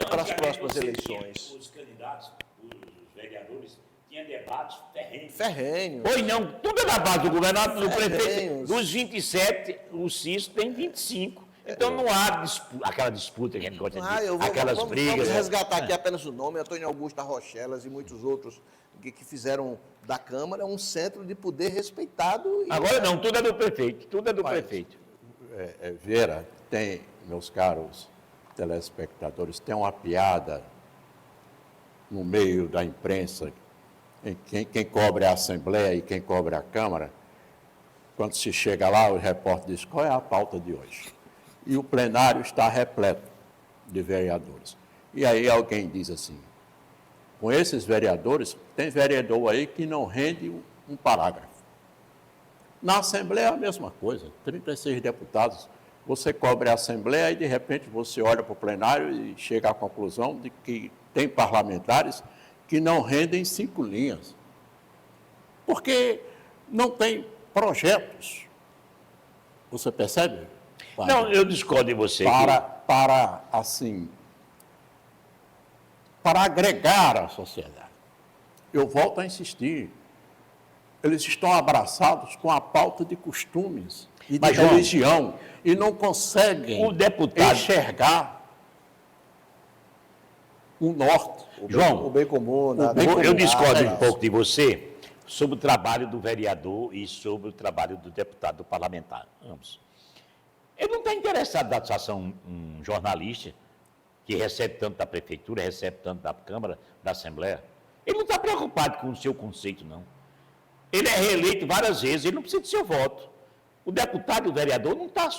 para as próximas eleições. Os candidatos, os vereadores, tinham debates ferrenhos. Pois não, tudo é da base do governador, do prefeito. Dos 27, o Cícero tem 25. Então não há aquela disputa que a gente gosta de dizer, aquelas brigas. Vamos resgatar aqui apenas o nome, Antônio Augusto Arrochelas e muitos outros que fizeram da Câmara um centro de poder respeitado. Agora não, tudo é do prefeito, tudo é do prefeito. Vera, tem, meus caros telespectadores, tem uma piada no meio da imprensa, em quem cobre a Assembleia e quem cobre a Câmara, quando se chega lá, o repórter diz, qual é a pauta de hoje? E o plenário está repleto de vereadores. E aí alguém diz assim, com esses vereadores, tem vereador aí que não rende um parágrafo. Na Assembleia é a mesma coisa, 36 deputados, você cobre a Assembleia e de repente você olha para o plenário e chega à conclusão de que tem parlamentares que não rendem 5 linhas. Porque não tem projetos. Você percebe? Não, eu discordo de você. Para agregar a sociedade. Eu volto a insistir. Eles estão abraçados com a pauta de costumes e de religião e não conseguem enxergar o norte. João, o bem comum. Eu discordo um pouco de você sobre o trabalho do vereador e sobre o trabalho do deputado, do parlamentar, ambos. Ele não está interessado na satisfação um jornalista que recebe tanto da prefeitura, recebe tanto da Câmara, da Assembleia, ele não está preocupado com o seu conceito, não. Ele é reeleito várias vezes, ele não precisa do seu voto. O deputado e o vereador não está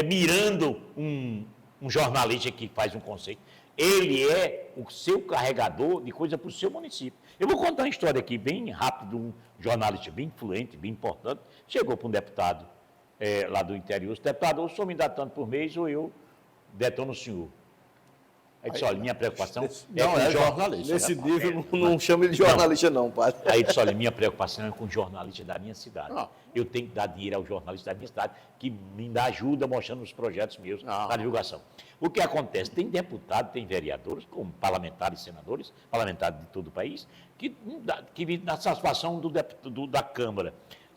mirando um jornalista que faz um conceito. Ele é o seu carregador de coisa para o seu município. Eu vou contar uma história aqui bem rápido, um jornalista bem influente, bem importante, chegou para um deputado lá do interior, o deputado, o senhor me dá tanto por mês ou eu detono o senhor. Aí disse, olha, minha preocupação Não, é jornalista. Nesse nível, não chama ele de jornalista, não, padre. Aí disse, olha, minha preocupação é com o jornalista da minha cidade. Não. Eu tenho que dar dinheiro ao jornalista da minha cidade, que me dá ajuda mostrando os projetos meus na divulgação. O que acontece? Tem deputados, tem vereadores, como parlamentares e senadores, parlamentares de todo o país, que vivem na satisfação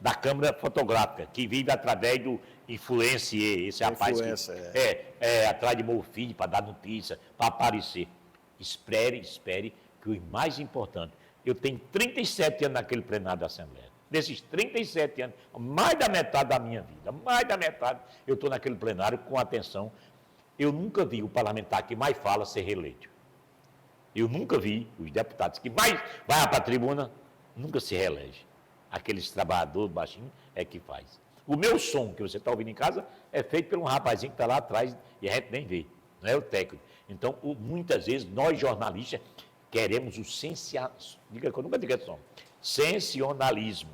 da Câmara fotográfica, que vive através do influencer, esse rapaz atrás de morfine para dar notícia, para aparecer. Espere, que o mais importante, eu tenho 37 anos naquele plenário da Assembleia. Desses 37 anos, mais da metade da minha vida, eu estou naquele plenário com atenção. Eu nunca vi o parlamentar que mais fala ser reeleito. Eu nunca vi os deputados que mais vai para a tribuna, nunca se reelege. Aqueles trabalhadores baixinhos é que faz. O meu som que você está ouvindo em casa é feito por um rapazinho que está lá atrás e a gente nem vê, não é o técnico. Então, muitas vezes, nós jornalistas queremos o sensacionalismo.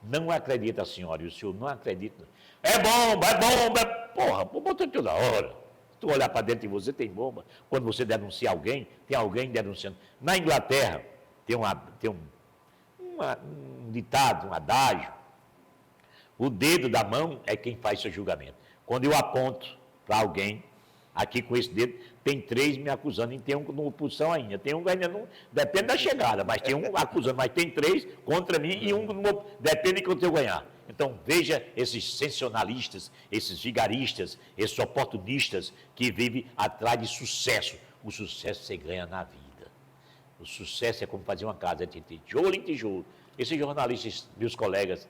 Não acredita, senhora, e o senhor não acredita. É bomba, porra, bomba toda hora. Se tu olhar para dentro de você, tem bomba. Quando você denuncia alguém, tem alguém denunciando. Na Inglaterra, tem um ditado, um adágio, o dedo da mão é quem faz seu julgamento. Quando eu aponto para alguém, aqui com esse dedo, tem 3 me acusando, e tem um com oposição ainda. Tem um ainda não, depende da chegada, mas tem um acusando, mas tem 3 contra mim e um depende de quanto eu ganhar. Então, veja esses sensacionalistas, esses vigaristas, esses oportunistas que vivem atrás de sucesso. O sucesso você ganha na vida. O sucesso é como fazer uma casa de tijolo em tijolo. Esses jornalistas, meus colegas,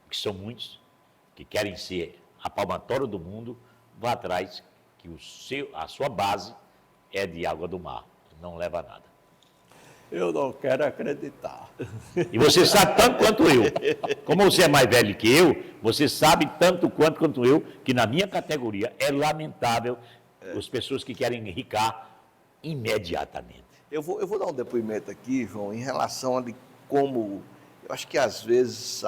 que são muitos, que querem ser a palmatória do mundo, vá atrás, que a sua base é de água do mar, não leva a nada. Eu não quero acreditar. E você sabe tanto quanto eu. Como você é mais velho que eu, você sabe tanto quanto eu, que na minha categoria é lamentável as pessoas que querem enricar imediatamente. Eu vou dar um depoimento aqui, João, em relação a como, eu acho que às vezes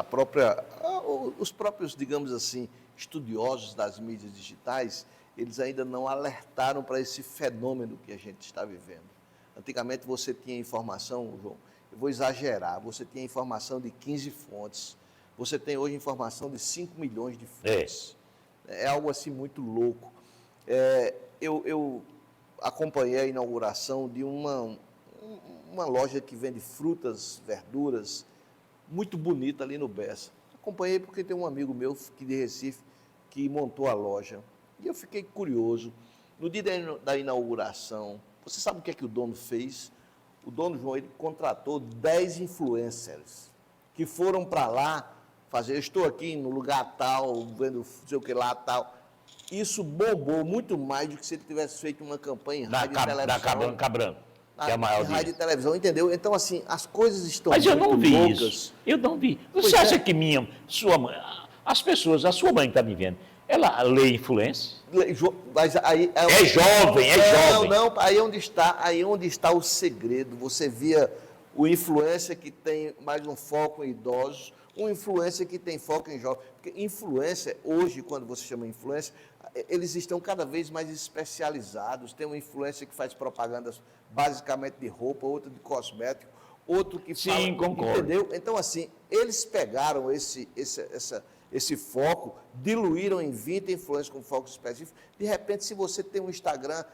os próprios, digamos assim, estudiosos das mídias digitais, eles ainda não alertaram para esse fenômeno que a gente está vivendo. Antigamente você tinha informação, João, eu vou exagerar, você tinha informação de 15 fontes, você tem hoje informação de 5 milhões de fontes. É algo assim muito louco. Eu acompanhei a inauguração de uma loja que vende frutas, verduras, muito bonita ali no Bessa. Acompanhei porque tem um amigo meu que de Recife que montou a loja. E eu fiquei curioso. No dia da inauguração, você sabe o que é que o dono fez? O dono, João, ele contratou 10 influencers que foram para lá fazer, eu estou aqui no lugar tal, vendo não sei o que lá tal. Isso bombou muito mais do que se ele tivesse feito uma campanha em rádio e televisão. Da Cabran, que é a maior rádio e televisão, entendeu? Então, assim, as coisas estão Mas eu muito não vi loucas. isso. Eu não vi. Você acha que sua mãe, as pessoas, a sua mãe está me vendo, ela lê influência? Mas aí, É jovem. Não, aí onde está o segredo. Você via o influencer que tem mais um foco em idosos, um influencer que tem foco em jovens. Porque influencer, hoje, quando você chama influencer, eles estão cada vez mais especializados. Tem um influencer que faz propagandas basicamente de roupa, outro de cosmético, outro que fala... Sim, concordo. Entendeu? Então, assim, eles pegaram esse foco, diluíram em 20 influencers com foco específico. De repente, se você tem um Instagram,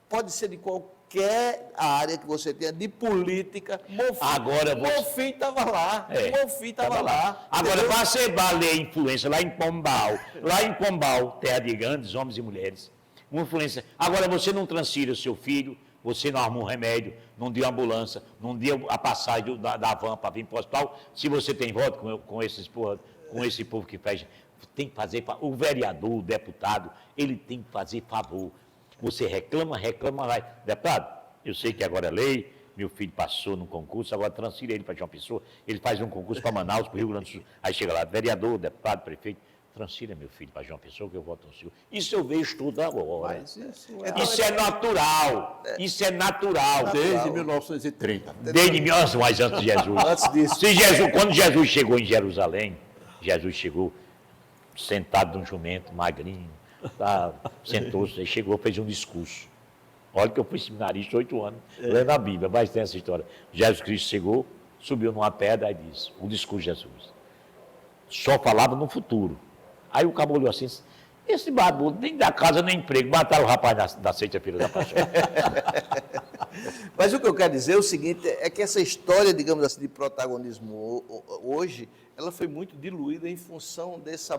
pode ser de qualquer área que você tenha, de política, Bonfim estava lá. Bonfim estava lá. Agora, você vai ler influência lá em Pombal, terra de grandes homens e mulheres. Uma influência. Agora, você não transfira o seu filho, você não arruma um remédio, não deu ambulância, não deu a passagem da van para vir para o hospital. Se você tem voto com esse povo que faz, tem que fazer, o vereador, o deputado, ele tem que fazer favor. Você reclama, vai. Deputado, eu sei que agora é lei, meu filho passou no concurso, agora transfira ele para João Pessoa, ele faz um concurso para Manaus, para o Rio Grande do Sul, aí chega lá, vereador, deputado, prefeito, transfira meu filho para João Pessoa, que eu voto no senhor. Isso eu vejo tudo agora. Isso é natural. Isso é natural. Desde 1930. Desde mas antes de Jesus. Antes disso. Quando Jesus chegou em Jerusalém, Jesus chegou sentado num jumento, magrinho, tá, sentou-se, aí chegou, fez um discurso. Olha que eu fui seminarista 8 anos, lendo a Bíblia, mas tem essa história. Jesus Cristo chegou, subiu numa pedra e disse, o discurso de Jesus. Só falava no futuro. Aí o cabo olhou assim, esse barbudo nem dá casa nem emprego, mataram o rapaz da sexta-feira da paixão. Mas o que eu quero dizer é o seguinte, é que essa história, digamos assim, de protagonismo hoje, ela foi muito diluída em função dessa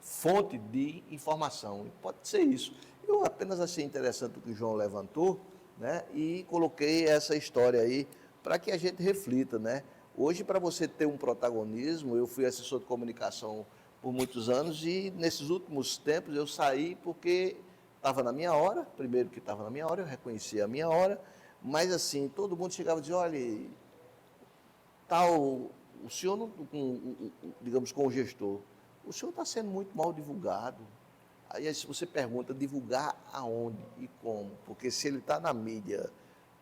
fonte de informação. E pode ser isso. Eu apenas achei interessante o que o João levantou, né, e coloquei essa história aí para que a gente reflita, né? Hoje, para você ter um protagonismo, eu fui assessor de comunicação por muitos anos e nesses últimos tempos eu saí porque estava na minha hora, primeiro que estava na minha hora, eu reconhecia a minha hora, mas assim, todo mundo chegava e dizia, olha, o senhor, não, digamos, com o gestor, o senhor está sendo muito mal divulgado. Aí se você pergunta, divulgar aonde e como? Porque se ele está na mídia,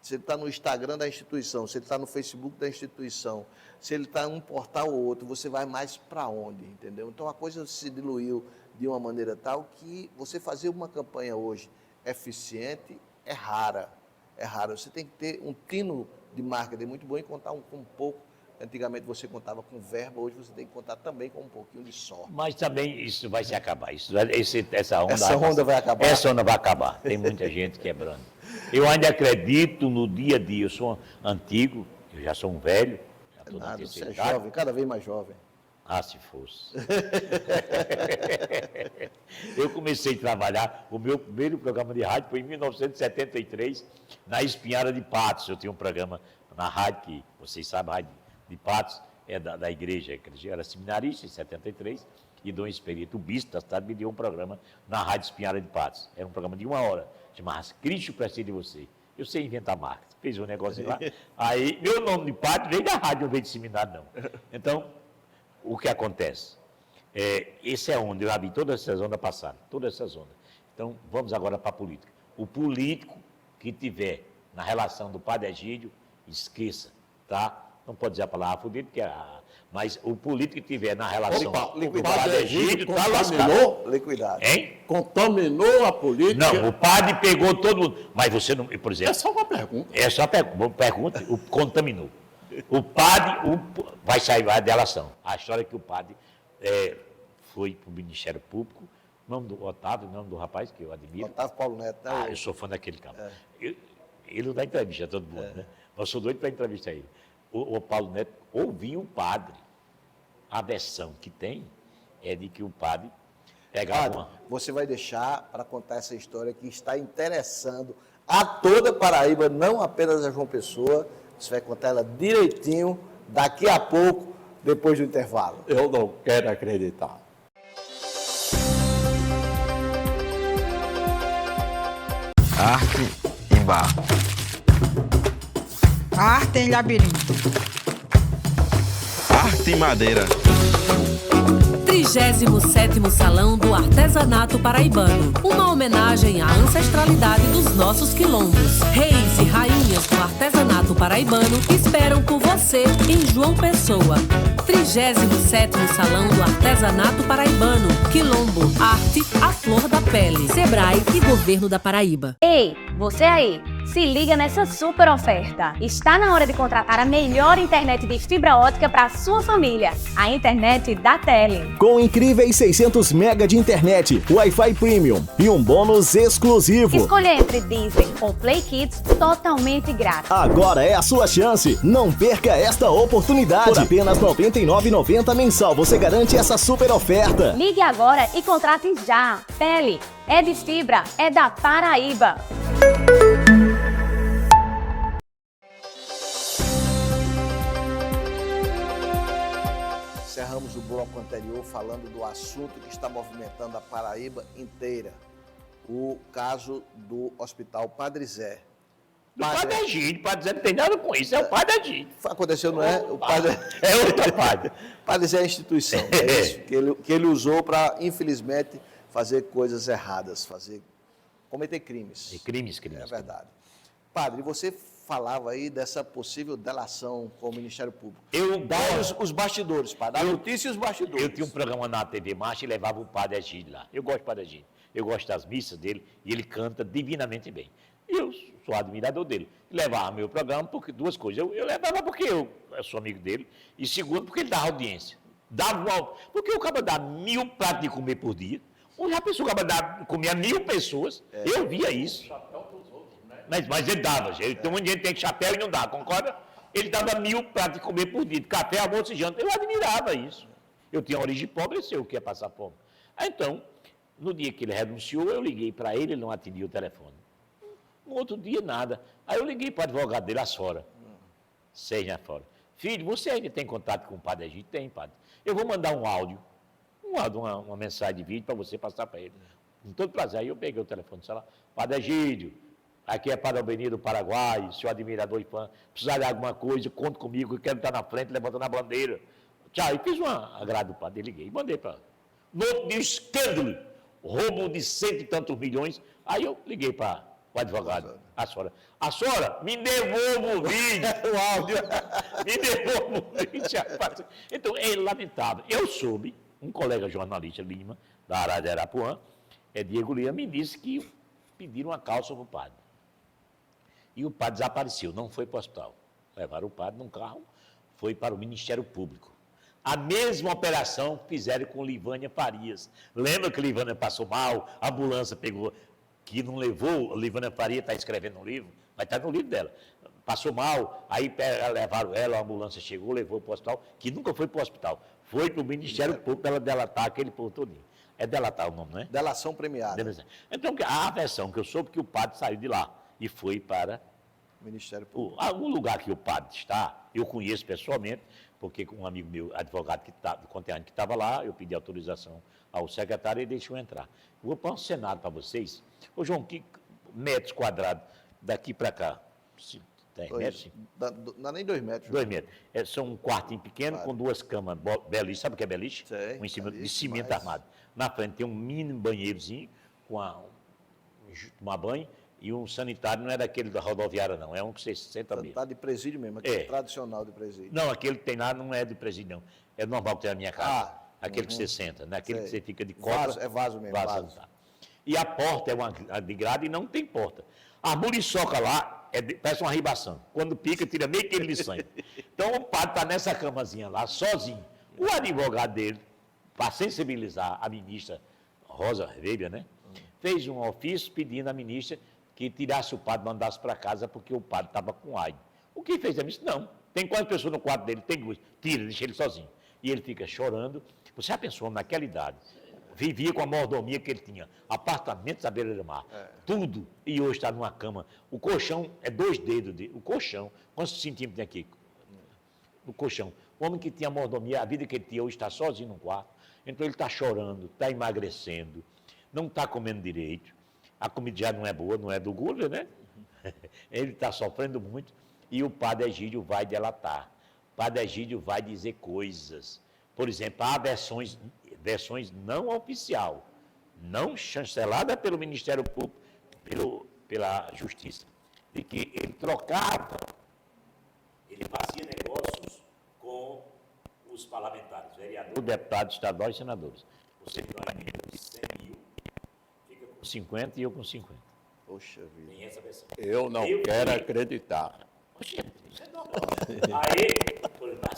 se ele está no Instagram da instituição, se ele está no Facebook da instituição, se ele está em um portal ou outro, você vai mais para onde, entendeu? Então a coisa se diluiu de uma maneira tal que você fazer uma campanha hoje eficiente é rara. É raro. Você tem que ter um tino de marketing muito bom e contar com um pouco. Antigamente você contava com verba, hoje você tem que contar também com um pouquinho de sorte. Mas também isso vai se acabar. Essa onda vai acabar. Essa onda vai acabar. Tem muita gente quebrando. Eu ainda acredito no dia a dia. Eu sou antigo, eu já sou um velho. Já estou na terceira idade. Você é jovem, cada vez mais jovem. Ah, se fosse. Eu comecei a trabalhar, o meu primeiro programa de rádio foi em 1973, na Espinhara de Patos. Eu tinha um programa na rádio, que vocês sabem, a rádio de Patos é da igreja, eu era seminarista em 73, e Dom Esperito, o bispo da cidade, me deu um programa na rádio Espinhara de Patos. Era um programa de 1 hora, chamava Cristo Precisa de Você. Eu sei inventar marketing, fez um negócio lá. Aí, meu nome de padre veio da rádio, não veio de seminário, não. Então, o que acontece? Esse é onde eu abri toda essa onda passada, toda essa onda. Então, vamos agora para a política. O político que tiver na relação do padre Egídio, esqueça, tá? Não pode dizer a palavra fudido, mas o político que tiver na relação do padre Egídio está lascado. Liquidado. Hein? Contaminou a política. Não, o padre pegou todo mundo. Mas você não, por exemplo... É só uma pergunta. É só uma pergunta, o contaminou. O padre vai sair da delação. A história é que o padre foi para o Ministério Público, nome do Otávio, nome do rapaz que eu admiro. Otávio Paulo Neto. Eu sou fã daquele cara. Ele não dá entrevista a todo mundo, né? Mas sou doido para entrevistar ele. O Paulo Neto ouviu o padre. A versão que tem é de que o padre pegava uma... Você vai deixar para contar essa história que está interessando a toda Paraíba, não apenas a João Pessoa. Você vai contar ela direitinho daqui a pouco, depois do intervalo. Eu não quero acreditar. Arte e barro. Arte em labirinto. Arte e madeira. 37º Salão do Artesanato Paraibano. Uma homenagem à ancestralidade dos nossos quilombos. Reis e rainhas do artesanato paraibano esperam por você em João Pessoa. 37º Salão do Artesanato Paraibano. Quilombo, arte, a flor da pele. Sebrae e Governo da Paraíba. Ei, você aí, se liga nessa super oferta. Está na hora de contratar a melhor internet de fibra ótica para a sua família. A internet da Tele. Com incríveis 600 MB de internet, Wi-Fi Premium e um bônus exclusivo. Escolha entre Disney ou Play Kids totalmente grátis. Agora é a sua chance. Não perca esta oportunidade. Por apenas R$ 99,90 mensal, você garante essa super oferta. Ligue agora e contrate já. Tele é de fibra, é da Paraíba. encerramos o bloco anterior falando do assunto que está movimentando a Paraíba inteira. O caso do Hospital Padre Zé. Do Padre Egídio, Padre Zé não tem nada com isso, é o Padre Egídio. Aconteceu, não é? O padre... É outro padre. Padre Zé é a instituição, é isso que ele usou para, infelizmente, fazer coisas erradas, cometer crimes. E crimes. É verdade. Padre, você falava aí dessa possível delação com o Ministério Público. Os bastidores, padre. A notícia e os bastidores. Eu tinha um programa na TV Marcha e levava o Padre Egídio lá. Eu gosto do Padre Egídio. Eu gosto das missas dele e ele canta divinamente bem. Eu sou admirador dele. Levava meu programa porque duas coisas. Eu levava porque eu sou amigo dele e segundo porque ele dava audiência. Porque o cara dá 1000 pratos de comer por dia. Já pensou que o cara comia 1000 pessoas? Eu via isso. Mas ele dava, gente. Tem um dia que tem chapéu e não dá, concorda? Ele dava 1000 pratos de comer por dia, de café, almoço e janta. Eu admirava isso. Eu tinha origem pobre, eu sei o que é passar fome. Então, no dia que ele renunciou, eu liguei para ele, ele não atendia o telefone. No outro dia, nada. Aí eu liguei para o advogado dele, a Sora. Seja fora. Filho, você ainda tem contato com o Padre Egídio? Tem, padre. Eu vou mandar um áudio, uma mensagem de vídeo para você passar para ele. Com todo prazer. Aí eu peguei o telefone do celular. Padre Egídio, aqui é Padre Albeni do Paraguai, seu admirador e fã. Precisar de alguma coisa, conta comigo, eu quero estar na frente, levantando a bandeira. Tchau. E fiz um agrado do padre, liguei, mandei para ele. No outro dia, escândalo, roubo de 100 e tantos milhões. Aí eu liguei para o advogado, a Sora, me devolva o vídeo, o áudio, me devolva o vídeo. Então, é lamentável. Eu soube, um colega jornalista Lima, da área de Arapuã, Diego Lima, me disse que pediram uma calça para o padre. E o padre desapareceu, não foi para o hospital. Levaram o padre num carro, foi para o Ministério Público. A mesma operação que fizeram com Livânia Farias. Lembra que Livânia passou mal, a ambulância pegou, que não levou, Livânia Farias está escrevendo no livro, mas está no livro dela. Passou mal, aí levaram ela, a ambulância chegou, levou para o hospital, que nunca foi para o hospital. Foi para o Ministério Público para ela delatar aquele povo todinho. É delatar o nome, não é? Delação premiada. Então, a versão que eu soube que o padre saiu de lá e foi para Ministério Público. Algum lugar que o padre está, eu conheço pessoalmente, porque um amigo meu, advogado do conterrâneo que estava lá, eu pedi autorização ao secretário e ele deixou entrar. Eu vou pôr um cenário para vocês. Ô, João, que metros quadrados daqui para cá? 10 metros? Não é nem 2 metros. 2 metros. São um quartinho pequeno com 2 camas beliche. Sabe o que é beliche? Sei, um em cima de cimento armado. Na frente tem um mini banheirozinho com tomar banho. E um sanitário não é daquele da rodoviária, não. É um que você senta mesmo. Sanitário de presídio mesmo, aquele tradicional de presídio. Não, aquele que tem lá não é de presídio, não. É normal que tem na minha casa. Aquele que você senta, não é aquele que você fica de costas. É vaso mesmo, vaso. E a porta é uma de grade e não tem porta. A muriçoca lá parece uma ribação. Quando pica, tira meio quilo de sangue. Então o padre está nessa camazinha lá, sozinho. O advogado dele, para sensibilizar a ministra Rosa Weber, né? Fez um ofício pedindo à ministra que tirasse o padre e mandasse para casa porque o padre estava com AIDS. O que fez a ministra? Não. Tem quantas pessoas no quarto dele? Tem 2. Tira, deixa ele sozinho. E ele fica chorando. Você já pensou naquela idade? Vivia com a mordomia que ele tinha. Apartamentos à beira do mar. Tudo. E hoje está numa cama. O colchão é 2 dedos. O colchão. Quantos centímetros tem aqui? No colchão. O homem que tinha mordomia, a vida que ele tinha hoje está sozinho no quarto. Então ele está chorando, está emagrecendo, não está comendo direito. A comida já não é boa, não é do Gula, né? Ele está sofrendo muito e o padre Egídio vai delatar. O padre Egídio vai dizer coisas. Por exemplo, há versões não oficial, não chancelada pelo Ministério Público, pela Justiça, de que ele trocava, ele fazia negócios com os parlamentares, vereadores, deputados estaduais e senadores. Você me dá de 100 mil, fica com 50 e eu com 50. Poxa vida. Tem essa versão. Eu não quero acreditar. Poxa, isso é normal. Aí, por exemplo,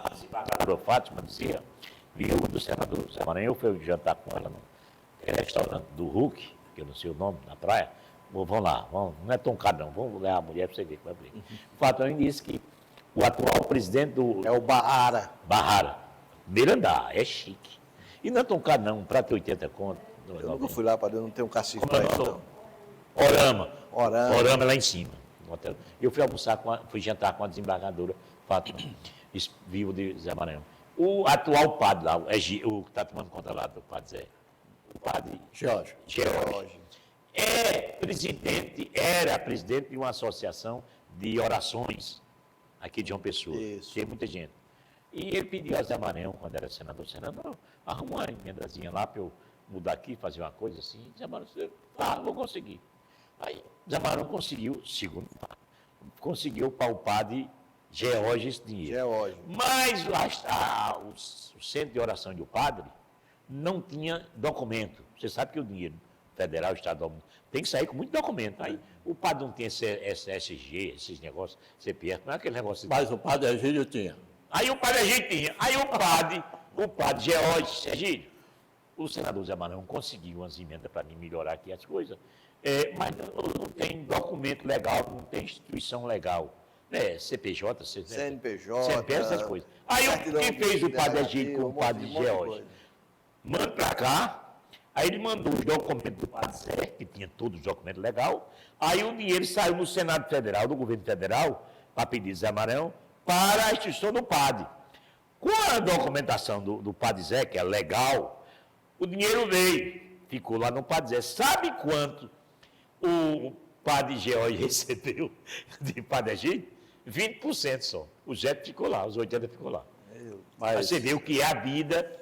a desembargadora Fátima dizia, viu um dos senadores. Amanhã eu fui jantar com ela no restaurante do Hulk, que eu não sei o nome, na praia. Vamos lá, não é tão caro não, vamos levar a mulher para você ver como é briga. O Fátima disse que o atual presidente do... É o Barrara. Mirandá, é chique. E não é tão caro não, um prato de 80 conto. Eu nunca fui lá para Deus, não tem um cacife para isso, não. Orama lá em cima. No hotel. Eu fui almoçar, fui jantar com a desembargadora Fátima, vivo de Zé Maranhão. O atual padre lá, o que está tomando conta lá do padre Zé, o padre Jorge. George, era presidente de uma associação de orações aqui de João Pessoa. Isso. Tem muita gente. E ele pediu a Zé Maranhão, quando era senador, arruma uma emendazinha lá para eu mudar aqui, fazer uma coisa assim. Zé Maranhão, vou conseguir. Aí, Zé Maranhão conseguiu, segundo conseguiu para o padre George esse dinheiro. George. Mas lá está, o centro de oração do padre não tinha documento. Você sabe que o dinheiro federal, estadual, tem que sair com muito documento. Aí o padre não tinha SG, esses negócios, CPF, não é aquele negócio. Mas o padre Egídio tinha. Aí o padre Egídio tinha. Aí o padre George, Egídio, o senador Zé Maranhão conseguiu umas emendas para mim melhorar aqui as coisas, mas não tem documento legal, não tem instituição legal. CPJ, CNPJ, essas coisas. Aí o que fez o padre Egídio com o padre George? Manda para cá. Aí ele mandou os documentos do padre Zé, que tinha todos os documentos legais. Aí o dinheiro saiu no Senado Federal, do governo federal, para pedir Zé Maranhão, para a instituição do padre. Com a documentação do padre Zé, que é legal, o dinheiro veio, ficou lá no padre Zé. Sabe quanto o padre George recebeu de padre Egídio? 20% só. O Zé ficou lá, os 80% ficou lá. Mas você vê o que é a vida.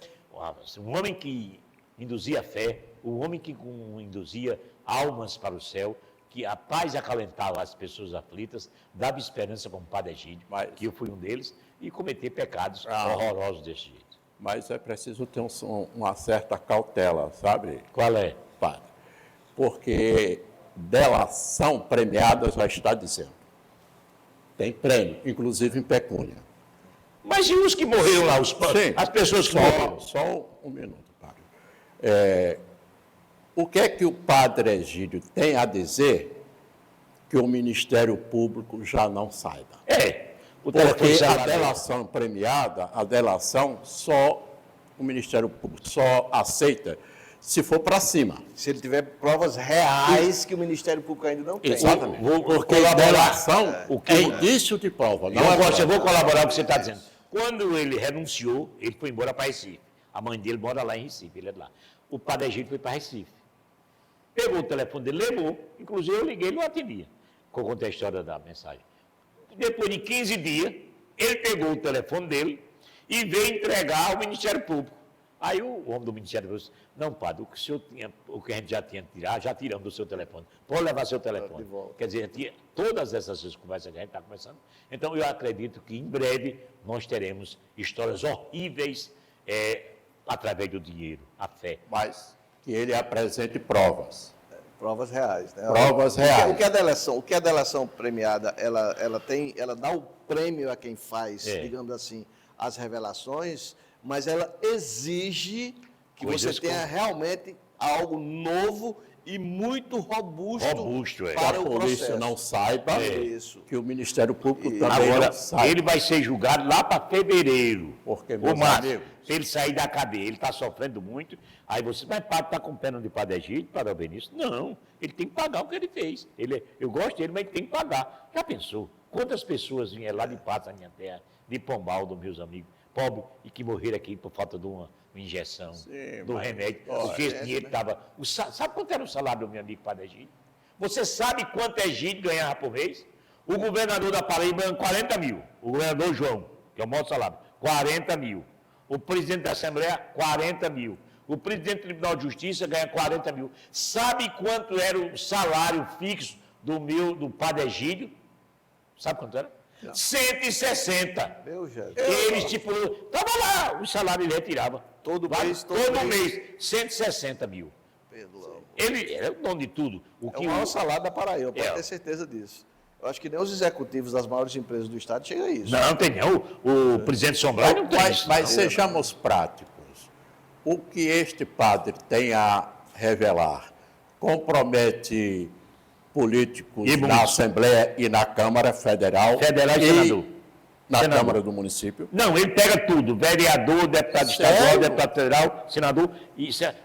Um homem que induzia fé, o homem que induzia almas para o céu, que a paz acalentava as pessoas aflitas, dava esperança como o padre Egídio, que eu fui um deles, e cometer pecados horrorosos desse jeito. Mas é preciso ter uma certa cautela, sabe? Qual é? Padre? Porque delação premiada já está dizendo. Tem prêmio, inclusive em pecúnia. Mas e os que morreram lá, as pessoas que morreram? Só um minuto, padre. O que é que o padre Egídio tem a dizer que o Ministério Público já não saiba? Porque a delação premiada, a delação só o Ministério Público só aceita se for para cima. Se ele tiver provas reais que o Ministério Público ainda não tem. Exatamente. Porque a delação é indício de prova. Não eu vou colaborar com o que você está dizendo. Quando ele renunciou, ele foi embora para Recife. A mãe dele mora lá em Recife, ele é de lá. O padre Egídio foi para Recife. Pegou o telefone dele, levou. Inclusive eu liguei, ele não atendia. Contei a história da mensagem. Depois de 15 dias, ele pegou o telefone dele e veio entregar ao Ministério Público. Aí o homem do Ministério falou assim, não, padre, o que a gente já tinha tirado, já tiramos do seu telefone. Pode levar seu telefone. Quer dizer, todas essas conversas que a gente está conversando. Então, eu acredito que em breve nós teremos histórias horríveis através do dinheiro, a fé. Mas que ele apresente provas. Provas reais, né? Provas reais. O que a delação premiada, ela dá o prêmio a quem faz, digamos assim, as revelações, mas ela exige que você tenha realmente algo novo e muito robusto para o processo. A polícia não saiba que o Ministério Público também agora, não saiba. Ele vai ser julgado lá para fevereiro. Porque, o Márcio, se ele sair da cadeia, ele está sofrendo muito, aí você vai está com pena de padre Egídio, padre Benício? Não, ele tem que pagar o que ele fez. Eu gosto dele, mas ele tem que pagar. Já pensou? Quantas pessoas vieram lá de Patos, na minha terra, de Pombal, dos meus amigos, pobres, e que morreram aqui por falta de uma injeção, do remédio, porque esse dinheiro estava... Sabe quanto era o salário do meu amigo padre Egídio? Você sabe quanto Egídio ganhava por mês? O governador da Paraíba ganha 40 mil. O governador João, que é o maior salário, 40 mil. O presidente da Assembleia, 40 mil. O presidente do Tribunal de Justiça ganha 40 mil. Sabe quanto era o salário fixo do padre Egídio? Sabe quanto era? Não. 160. Meu Jesus. Ele estipulou. Estava lá, o salário ele retirava. Todo mês. 160 mil. Ele era o dono de tudo. O maior salário da Paraíba, pode ter certeza disso. Eu acho que nem os executivos das maiores empresas do Estado chegam a isso. Não, tem não. O presidente Sombra não tem isso. Mas sejamos práticos. O que este padre tem a revelar compromete políticos na Assembleia e na Câmara Federal. Federal e senador. Na Câmara do município. Não, ele pega tudo. Vereador, deputado estadual, deputado federal, senador.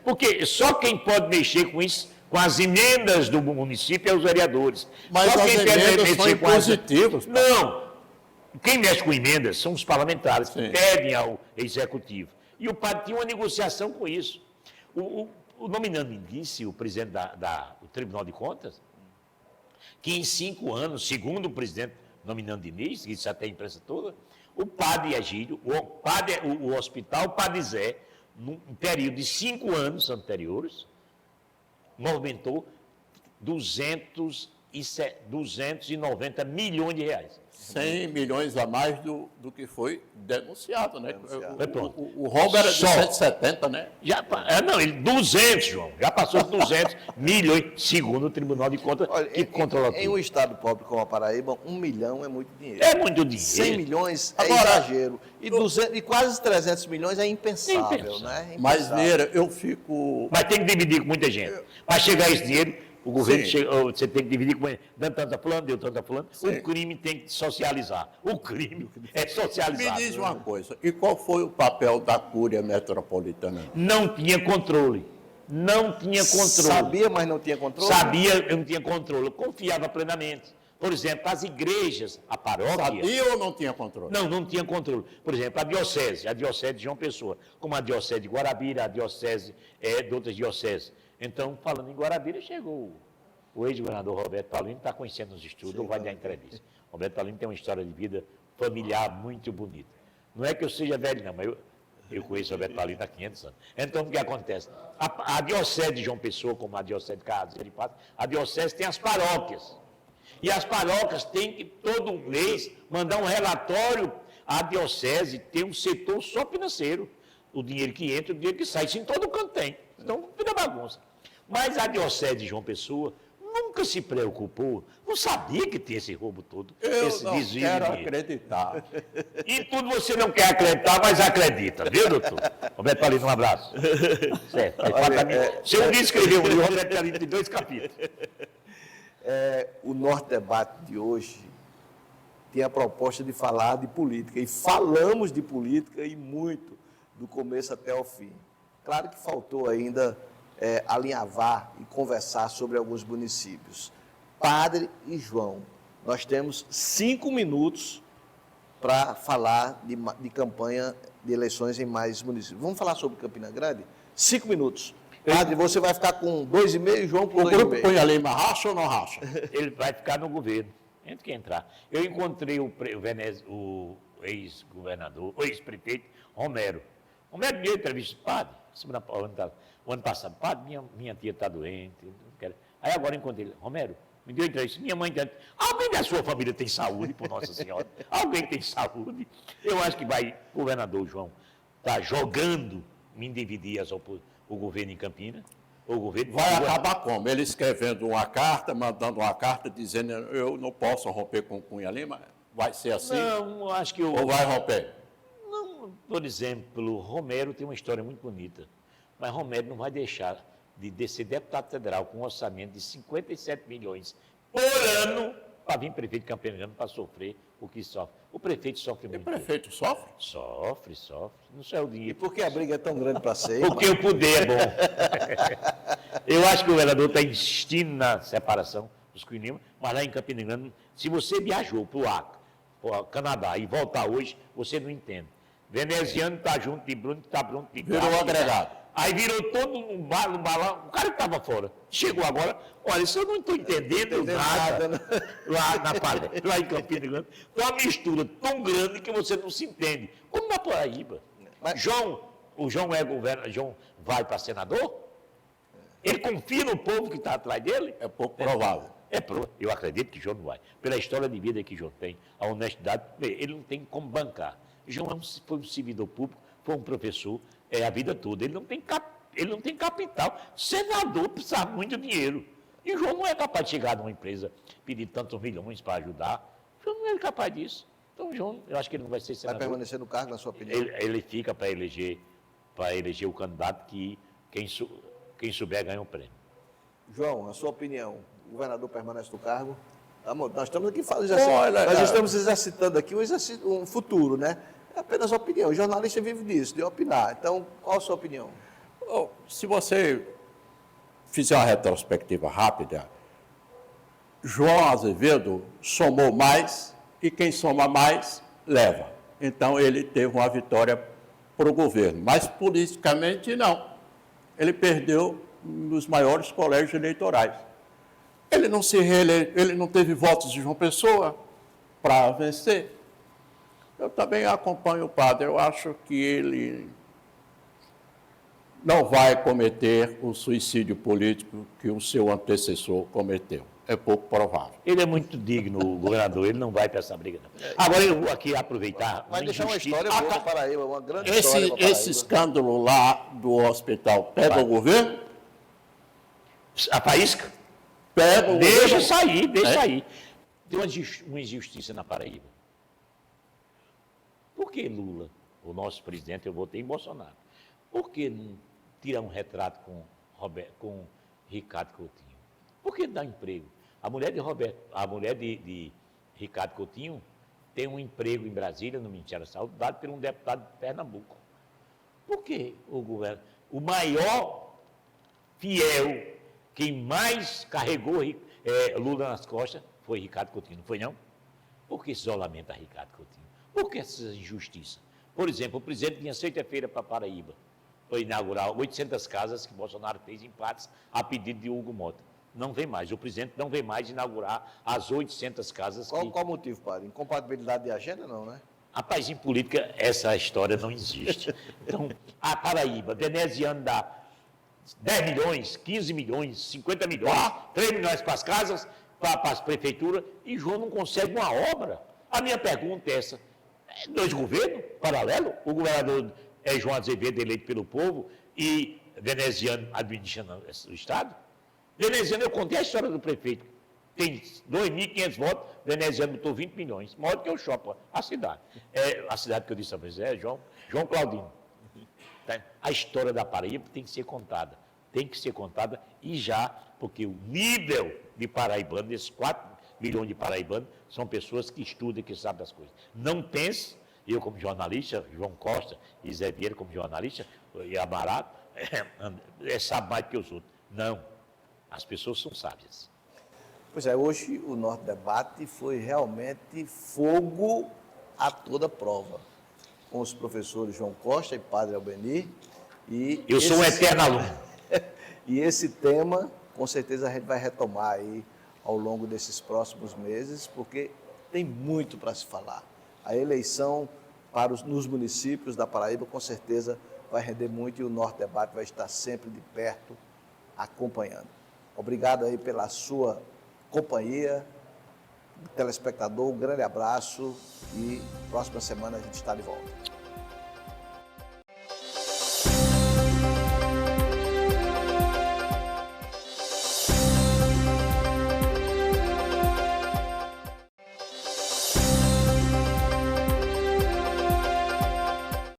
Porque só quem pode mexer com isso, com as emendas do município, é os vereadores. Mas só as quem emendas são impositivas. Não. quem mexe com emendas são os parlamentares que Sim. pedem ao executivo. E o padre tinha uma negociação com isso. O nominando disse, o presidente do Tribunal de Contas, que em 5 anos, segundo o presidente nominando Diniz, que isso até a imprensa toda, o padre Egídio, o hospital Padre Zé, num período de 5 anos anteriores, movimentou 290 milhões de reais. 100 milhões a mais do que foi denunciado, né? Pronto. O rombo era de Só. 170, né? Ele 200, João, já passou de 200 milhões, segundo o Tribunal de Contas, Olha, que controla em tudo. um estado pobre como a Paraíba, 1 milhão é muito dinheiro. É muito dinheiro. 100 milhões é Agora, exagero. E quase 300 milhões é impensável, né? É Mas, impensável. Neira, eu fico... Mas tem que dividir com muita gente. Para chegar esse dinheiro, o governo Sim. você tem que dividir com dando tanto a fulano, deu tanto a fulano. Sim. O crime tem que socializar. O crime é Me socializado. diz uma coisa, e qual foi o papel da Cúria Metropolitana? Não tinha controle. Não tinha controle. Sabia, mas não tinha controle? Sabia, eu não tinha controle. Eu confiava plenamente. Por exemplo, as igrejas, a paróquia... Sabia ou não tinha controle? Não tinha controle. Por exemplo, a diocese de João Pessoa, como a diocese de Guarabira, a diocese de outras dioceses. Então, falando em Guarabira, chegou o ex-governador Roberto Paulino, está conhecendo os estudos, vai dar entrevista. Roberto Paulino tem uma história de vida familiar muito bonita. Não é que eu seja velho, não, mas eu conheço o Roberto Paulino há 500 anos. Então, o que acontece? A diocese de João Pessoa, como a diocese de Cajazeira e Pato, a diocese tem as paróquias. E as paróquias têm que, todo mês, mandar um relatório à diocese, tem um setor só financeiro. O dinheiro que entra, o dinheiro que sai. Isso em todo canto tem. Então, vira bagunça. Mas a diocese de João Pessoa nunca se preocupou, não sabia que tinha esse roubo todo, Eu esse não desvio quero de dinheiro. acreditar. E tudo você não quer acreditar, mas acredita, viu, doutor? Roberto Paulino, um abraço. Certo. Se eu dia escreveu um livro, Roberto Paulino tem 2 capítulos. O Norte Debate de hoje tem a proposta de falar de política. E falamos de política e muito, do começo até o fim. Claro que faltou ainda alinhavar e conversar sobre alguns municípios. Padre e João, nós temos 5 minutos para falar de campanha de eleições em mais municípios. Vamos falar sobre Campina Grande? 5 minutos. Padre, você vai ficar com 2,5 e João com O grupo 2,5. põe a Lima, racha ou não racha? Ele vai ficar no governo, entre que entrar. Eu encontrei o ex-governador, o ex-prefeito Romero. Romero me deu entrevista, padre, o ano passado, padre, minha tia está doente, não quero. Aí agora encontrei ele, Romero, me deu entrevista, minha mãe, alguém da sua família tem saúde, por Nossa Senhora? Alguém tem saúde? Eu acho que o governador João está jogando me dividir o governo em Campina. O governo Vai acabar como? Ele escrevendo uma carta, mandando uma carta dizendo eu não posso romper com Cunha Lima? Vai ser assim? Não, eu acho que Ou vai romper? Não, por exemplo, Romero tem uma história muito bonita, mas Romero não vai deixar de ser deputado federal com um orçamento de 57 milhões por ano para vir prefeito de Campina Grande para sofrer o que sofre. O prefeito sofre O muito. prefeito sofre? Sofre. Não só é o E dinheiro. por que a briga é tão grande para ser? Porque o poder é bom. Eu acho que o governador está insistindo na separação dos Cunha, mas lá em Campina Grande, se você viajou para o Acre, para o Canadá e voltar hoje, você não entende. Veneziano está junto de Bruno, está Bruno de Virou Graça, agregado. Aí virou todo um balão, o cara que estava fora. Chegou agora, olha, isso eu não estou entendendo nada. Lá em Campina Grande, tem uma mistura tão grande que você não se entende. Como na Paraíba. Mas o João João vai para senador? Ele confia no povo que está atrás dele? É pouco provável. Eu acredito que João não vai. Pela história de vida que João tem, a honestidade, ele não tem como bancar. João foi um servidor público, foi um professor a vida toda. Ele não tem capital. Senador precisa muito de dinheiro. E João não é capaz de chegar numa empresa pedir tantos milhões para ajudar. João não é capaz disso. Então, João, eu acho que ele não vai ser senador. Vai permanecer no cargo, na sua opinião? Ele fica para eleger o candidato que quem souber ganha um prêmio. João, a sua opinião, o governador permanece no cargo? Nós estamos aqui nós estamos exercitando aqui um futuro, né? É apenas opinião. O jornalista vive disso, de opinar. Então, qual a sua opinião? Se você fizer uma retrospectiva rápida, João Azevedo somou mais e quem soma mais, leva. Então, ele teve uma vitória para o governo, mas politicamente não. Ele perdeu nos maiores colégios eleitorais. Ele não ele não teve votos de João Pessoa para vencer. Eu também acompanho o padre, eu acho que ele não vai cometer o suicídio político que o seu antecessor cometeu. É pouco provável. Ele é muito digno, o governador, ele não vai para essa briga, não. Agora eu vou aqui aproveitar. Vai deixar uma injustiça. história boa para Paraíba, uma grande história para Paraíba. Esse escândalo lá do hospital pega o governo? A faísca? Pega o Deixa governo. sair, deixa sair. Tem uma injustiça na Paraíba. Por que Lula, o nosso presidente, eu votei em Bolsonaro, por que não tirar um retrato com Ricardo Coutinho? Por que dá emprego? A mulher de Ricardo Coutinho tem um emprego em Brasília, no Ministério da Saúde, dado por um deputado de Pernambuco. Por que o governo, o maior fiel, quem mais carregou Lula nas costas, foi Ricardo Coutinho, não foi não? Por que esse isolamento a Ricardo Coutinho? Por que essa injustiça? Por exemplo, o presidente vinha sexta-feira para Paraíba, para inaugurar 800 casas que Bolsonaro fez em partes a pedido de Hugo Mota. Não vem mais, o presidente não vem mais inaugurar as 800 casas. Qual o motivo, padre? Incompatibilidade de agenda, não, né? Rapaz, em política, essa história não existe. Então, a Paraíba, veneziano dá 10 milhões, 15 milhões, 50 milhões, 3 milhões para as casas, para as prefeituras, e João não consegue uma obra. A minha pergunta é essa. Dois governos paralelos, o governador é João Azevedo, eleito pelo povo, e veneziano administrando o Estado. Veneziano, eu contei a história do prefeito. Tem 2.500 votos, veneziano botou 20 milhões, maior do que o shopping, a cidade. A cidade que eu disse a vocês é João Claudino. A história da Paraíba tem que ser contada. Tem que ser contada e já, porque o nível de paraibano, desses 4 milhões de paraibanos, são pessoas que estudam e que sabem das coisas. Não pense, eu como jornalista, João Costa e Zé Vieira como jornalista, e Amarato, sabe mais do que os outros. Não. As pessoas são sábias. Pois é, hoje o nosso debate foi realmente fogo a toda prova. Com os professores João Costa e Padre Albeni. Eu sou um eterno aluno. E esse tema, com certeza, a gente vai retomar aí ao longo desses próximos meses, porque tem muito para se falar. A eleição nos municípios da Paraíba, com certeza, vai render muito e o Norte Debate vai estar sempre de perto acompanhando. Obrigado aí pela sua companhia, telespectador, um grande abraço e próxima semana a gente está de volta.